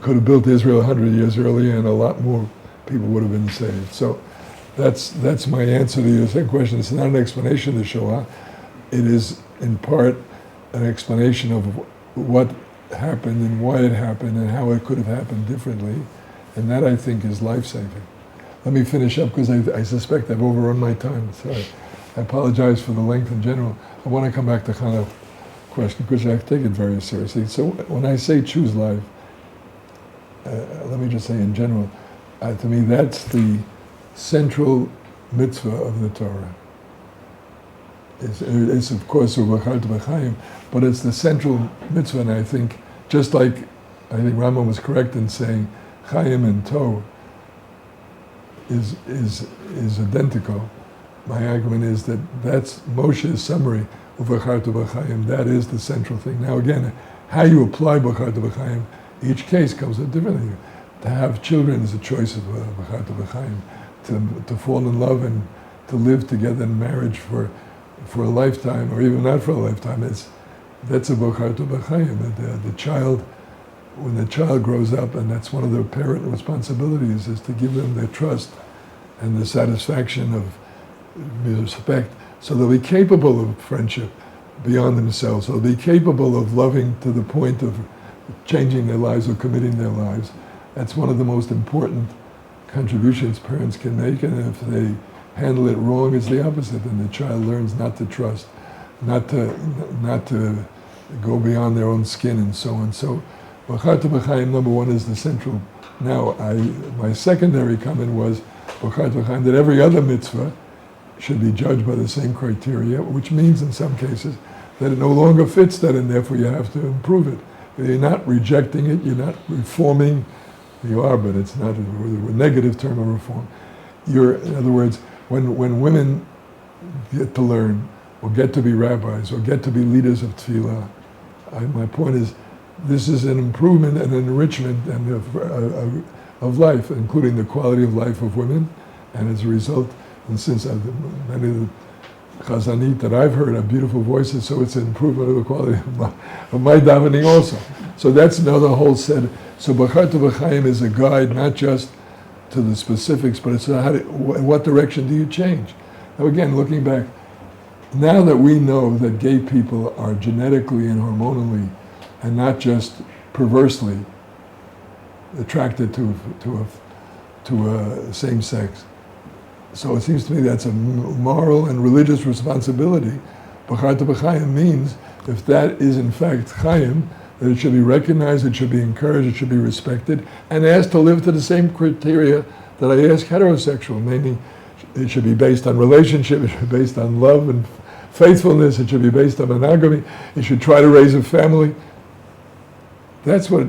could have built Israel 100 years earlier, and a lot more people would have been saved. So that's my answer to your second question. It's not an explanation of the Shoah. It is in part an explanation of what happened and why it happened and how it could have happened differently. And that, I think, is life-saving. Let me finish up because I suspect I've overrun my time. Sorry. I apologize for the length in general. I want to come back to kind of question because I take it very seriously. So when I say choose life, let me just say in general, to me that's the central mitzvah of the Torah. It's of course בחיים, but it's the central mitzvah, and I think just like I think Rambam was correct in saying Chaim and Tov is identical. My argument is that that's Moshe's summary of בחיים. That is the central thing. Now again, how you apply בחיים, each case comes with differently. To have children is a choice of בחיים. To fall in love and to live together in marriage for a lifetime, or even not for a lifetime, that's a בחיים. The child, when the child grows up, and that's one of the parent responsibilities, is to give them their trust and the satisfaction of respect, so they'll be capable of friendship beyond themselves. They'll be capable of loving to the point of changing their lives or committing their lives. That's one of the most important contributions parents can make, and if they handle it wrong, it's the opposite, and the child learns not to trust, not to go beyond their own skin, and so on. So, בחיים, number one, is the central. Now, my secondary comment was that every other mitzvah should be judged by the same criteria, which means in some cases that it no longer fits that, and therefore you have to improve it. You're not rejecting it, you're not reforming. You are, but it's not a negative term of reform. In other words, when women get to learn, or get to be rabbis, or get to be leaders of tefillah, my point is, this is an improvement and an enrichment of life, including the quality of life of women, and as a result, and since many of the chazanit that I've heard have beautiful voices, so it's an improvement of the quality of my davening also. So that's another whole set. So בחיים is a guide not just to the specifics, but it's in what direction do you change? Now again, looking back, now that we know that gay people are genetically and hormonally, and not just perversely, attracted to a same sex, so it seems to me that's a moral and religious responsibility. בחיים means, if that is in fact Chaim, that it should be recognized, it should be encouraged, it should be respected, and asked to live to the same criteria that I ask heterosexual, namely, it should be based on relationship, it should be based on love and faithfulness, it should be based on monogamy, it should try to raise a family. That's what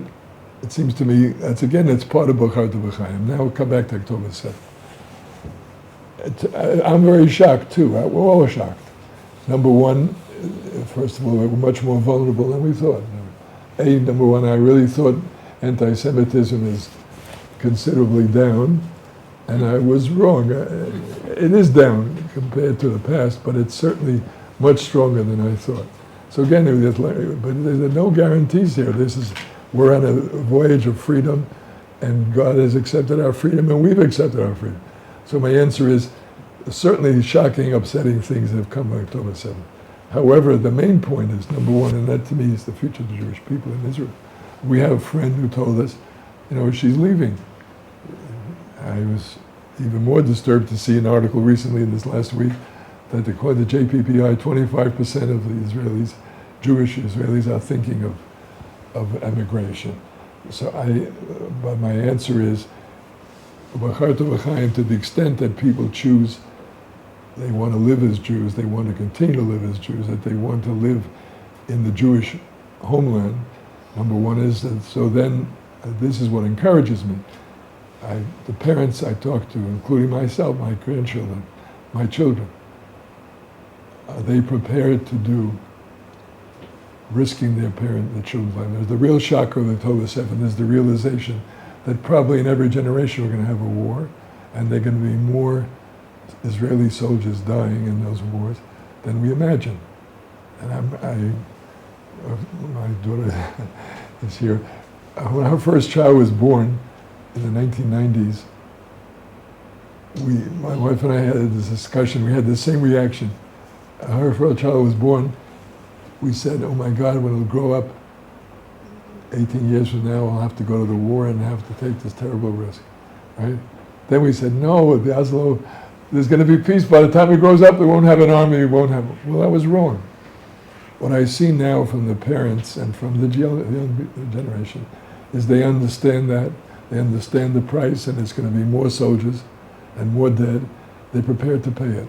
it seems to me, that's part of Bechart B'chaim. Now we'll come back to October 7th. I'm very shocked too, we're all shocked. Number one, first of all, we're much more vulnerable than we thought. Number one, I really thought anti-Semitism is considerably down, and I was wrong. It is down compared to the past, but it's certainly much stronger than I thought. So again, but there's no guarantees here. We're on a voyage of freedom, and God has accepted our freedom, and we've accepted our freedom. So my answer is, certainly shocking, upsetting things have come on October 7th. However, the main point is, number one, and that to me is the future of the Jewish people in Israel. We have a friend who told us, she's leaving. I was even more disturbed to see an article recently in this last week that according to JPPI, 25% of the Jewish Israelis are thinking of emigration. So but my answer is, to the extent that people choose, they want to live as Jews, they want to continue to live as Jews, that they want to live in the Jewish homeland, number one is that, so then this is what encourages me. The parents I talk to, including myself, my grandchildren, my children, are they prepared to do risking their children's life? There's the real shocker of October 7th, is the realization that probably in every generation we're going to have a war, and there are going to be more Israeli soldiers dying in those wars than we imagine. And my daughter is here. When her first child was born in the 1990s, my wife and I had this discussion, we had the same reaction. Her first child was born, we said, oh my God, when it'll grow up 18 years from now, I'll have to go to the war and have to take this terrible risk, right? Then we said, no, the Oslo, there's going to be peace. By the time he grows up, they won't have an army, well, that was wrong. What I see now from the parents and from the young generation is they understand that, they understand the price, and it's going to be more soldiers and more dead. They're prepared to pay it.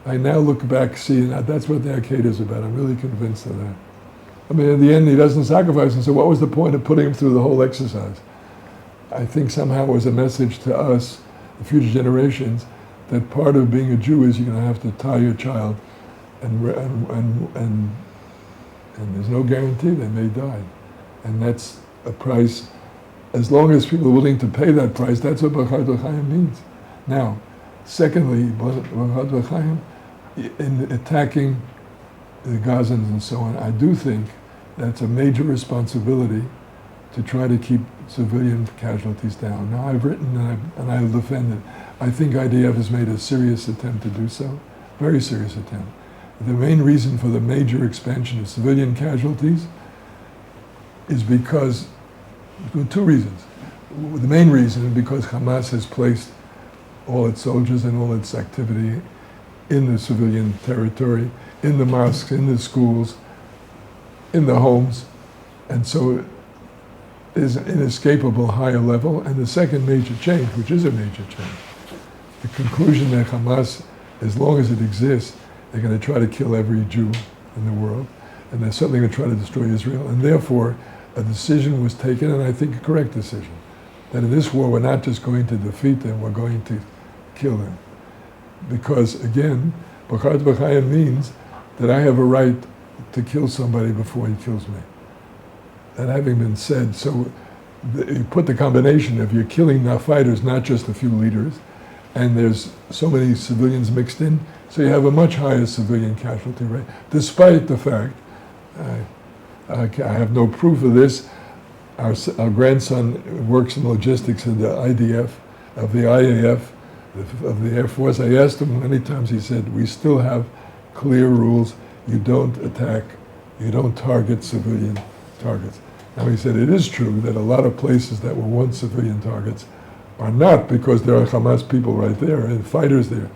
I now look back, see, and that's what the Akeda is about. I'm really convinced of that. I mean, in the end, he doesn't sacrifice, and so what was the point of putting him through the whole exercise? I think somehow it was a message to us, the future generations, that part of being a Jew is you're going to have to tie your child, and there's no guarantee they may die. And that's a price. As long as people are willing to pay that price, that's what Bechart B'chaim means. Now, secondly, Bechart B'chaim, in attacking the Gazans and so on, I do think that's a major responsibility to try to keep civilian casualties down. Now, I've written and I'll defend it. I think IDF has made a serious attempt to do so, very serious attempt. The main reason for the major expansion of civilian casualties is because, two reasons. The main reason is because Hamas has placed all its soldiers and all its activity in the civilian territory, in the mosques, in the schools, in the homes, and so it is an inescapable higher level. And the second major change, which is a major change, the conclusion that Hamas, as long as it exists, they're going to try to kill every Jew in the world, and they're certainly going to try to destroy Israel, and therefore a decision was taken, and I think a correct decision, that in this war we're not just going to defeat them, we're going to kill them. Because again, Bechart B'chaim means that I have a right to kill somebody before he kills me. That having been said, so you put the combination of you're killing the fighters, not just a few leaders, and there's so many civilians mixed in, so you have a much higher civilian casualty rate, despite the fact, I have no proof of this, our grandson works in logistics in the IDF, of the IAF, of the Air Force. I asked him many times, he said, we still have clear rules. You don't attack, you don't target civilian targets. Now he said, it is true that a lot of places that were once civilian targets are not, because there are Hamas people right there and fighters there.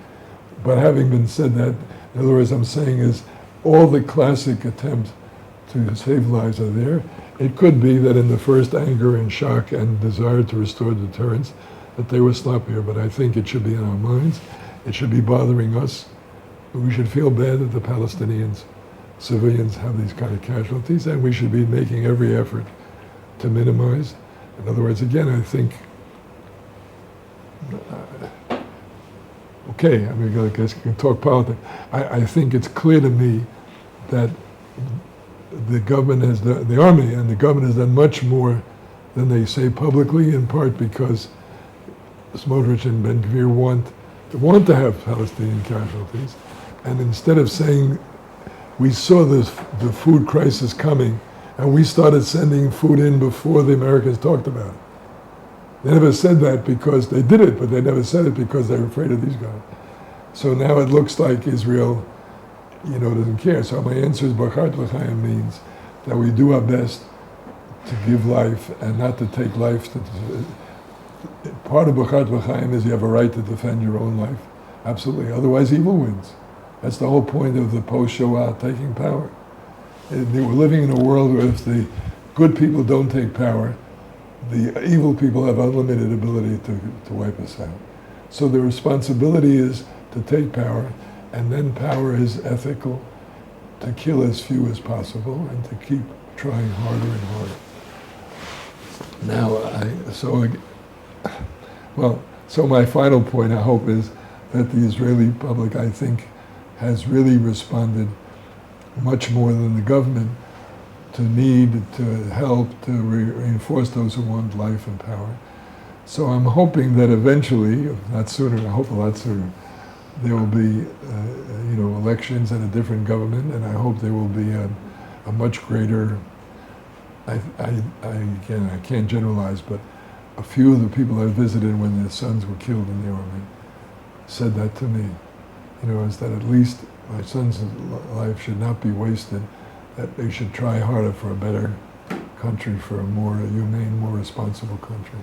But having been said that, in other words, I'm saying is all the classic attempts to save lives are there, It could be that in the first anger and shock and desire to restore deterrence, that they were sloppier, but I think it should be in our minds. It should be bothering us. We should feel bad that the Palestinians, civilians, have these kind of casualties, and we should be making every effort to minimize. In other words, again, I think, okay, I mean, I guess we can talk politics. I think it's clear to me that the government has done, the army and the government has done much more than they say publicly, in part because Smotrich and Ben Gvir want to have Palestinian casualties, and instead of saying, we saw the food crisis coming, and we started sending food in before the Americans talked about it. They never said that because they did it, but they never said it because they were afraid of these guys. So now it looks like Israel, doesn't care. So my answer is Bרכות לחיים means that we do our best to give life and not to take life. Part of Bרכות לחיים is you have a right to defend your own life. Absolutely. Otherwise, evil wins. That's the whole point of the post-Shoah taking power. We're living in a world where if the good people don't take power, the evil people have unlimited ability to wipe us out. So the responsibility is to take power, and then power is ethical, to kill as few as possible and to keep trying harder and harder. So my final point, I hope, is that the Israeli public, I think, has really responded much more than the government to need to help to reinforce those who want life and power. So I'm hoping that eventually, if not sooner, I hope a lot sooner, there will be elections and a different government, and I hope there will be a much greater, again, I can't generalize, but a few of the people I visited when their sons were killed in the army said that to me. Is that at least my son's life should not be wasted, that they should try harder for a better country, for a more humane, more responsible country.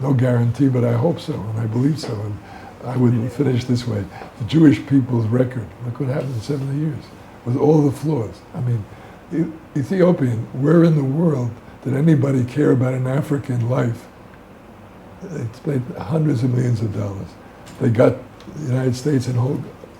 No guarantee, but I hope so, and I believe so. And I would finish this way. The Jewish people's record, look what happened in 70 years, with all the flaws. I mean, Ethiopian, where in the world did anybody care about an African life? It's made hundreds of millions of dollars. They got the United States and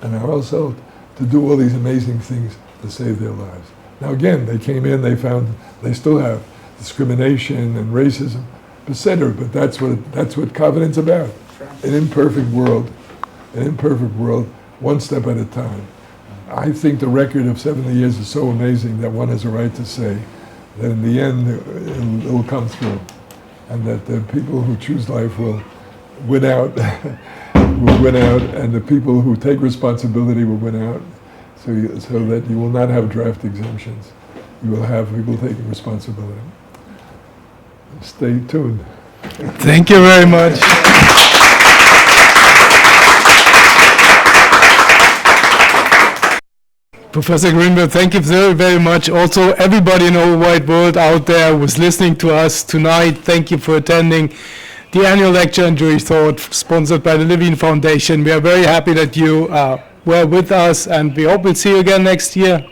ourselves to do all these amazing things to save their lives. Now again, they came in, they found they still have discrimination and racism, etc. But that's what covenant's about. An imperfect world, one step at a time. I think the record of 70 years is so amazing that one has a right to say that in the end it will come through, and that the people who choose life will win out, and the people who take responsibility will win out, so that you will not have draft exemptions. You will have people taking responsibility. Stay tuned. Thank you very much. Professor Grinberg, thank you very, very much. Also, everybody in the whole wide world out there who's listening to us tonight, thank you for attending the annual lecture on Jewish thought, sponsored by the Levin Foundation. We are very happy that you were with us, and we hope we'll see you again next year.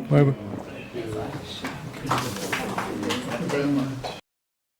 Bye-bye.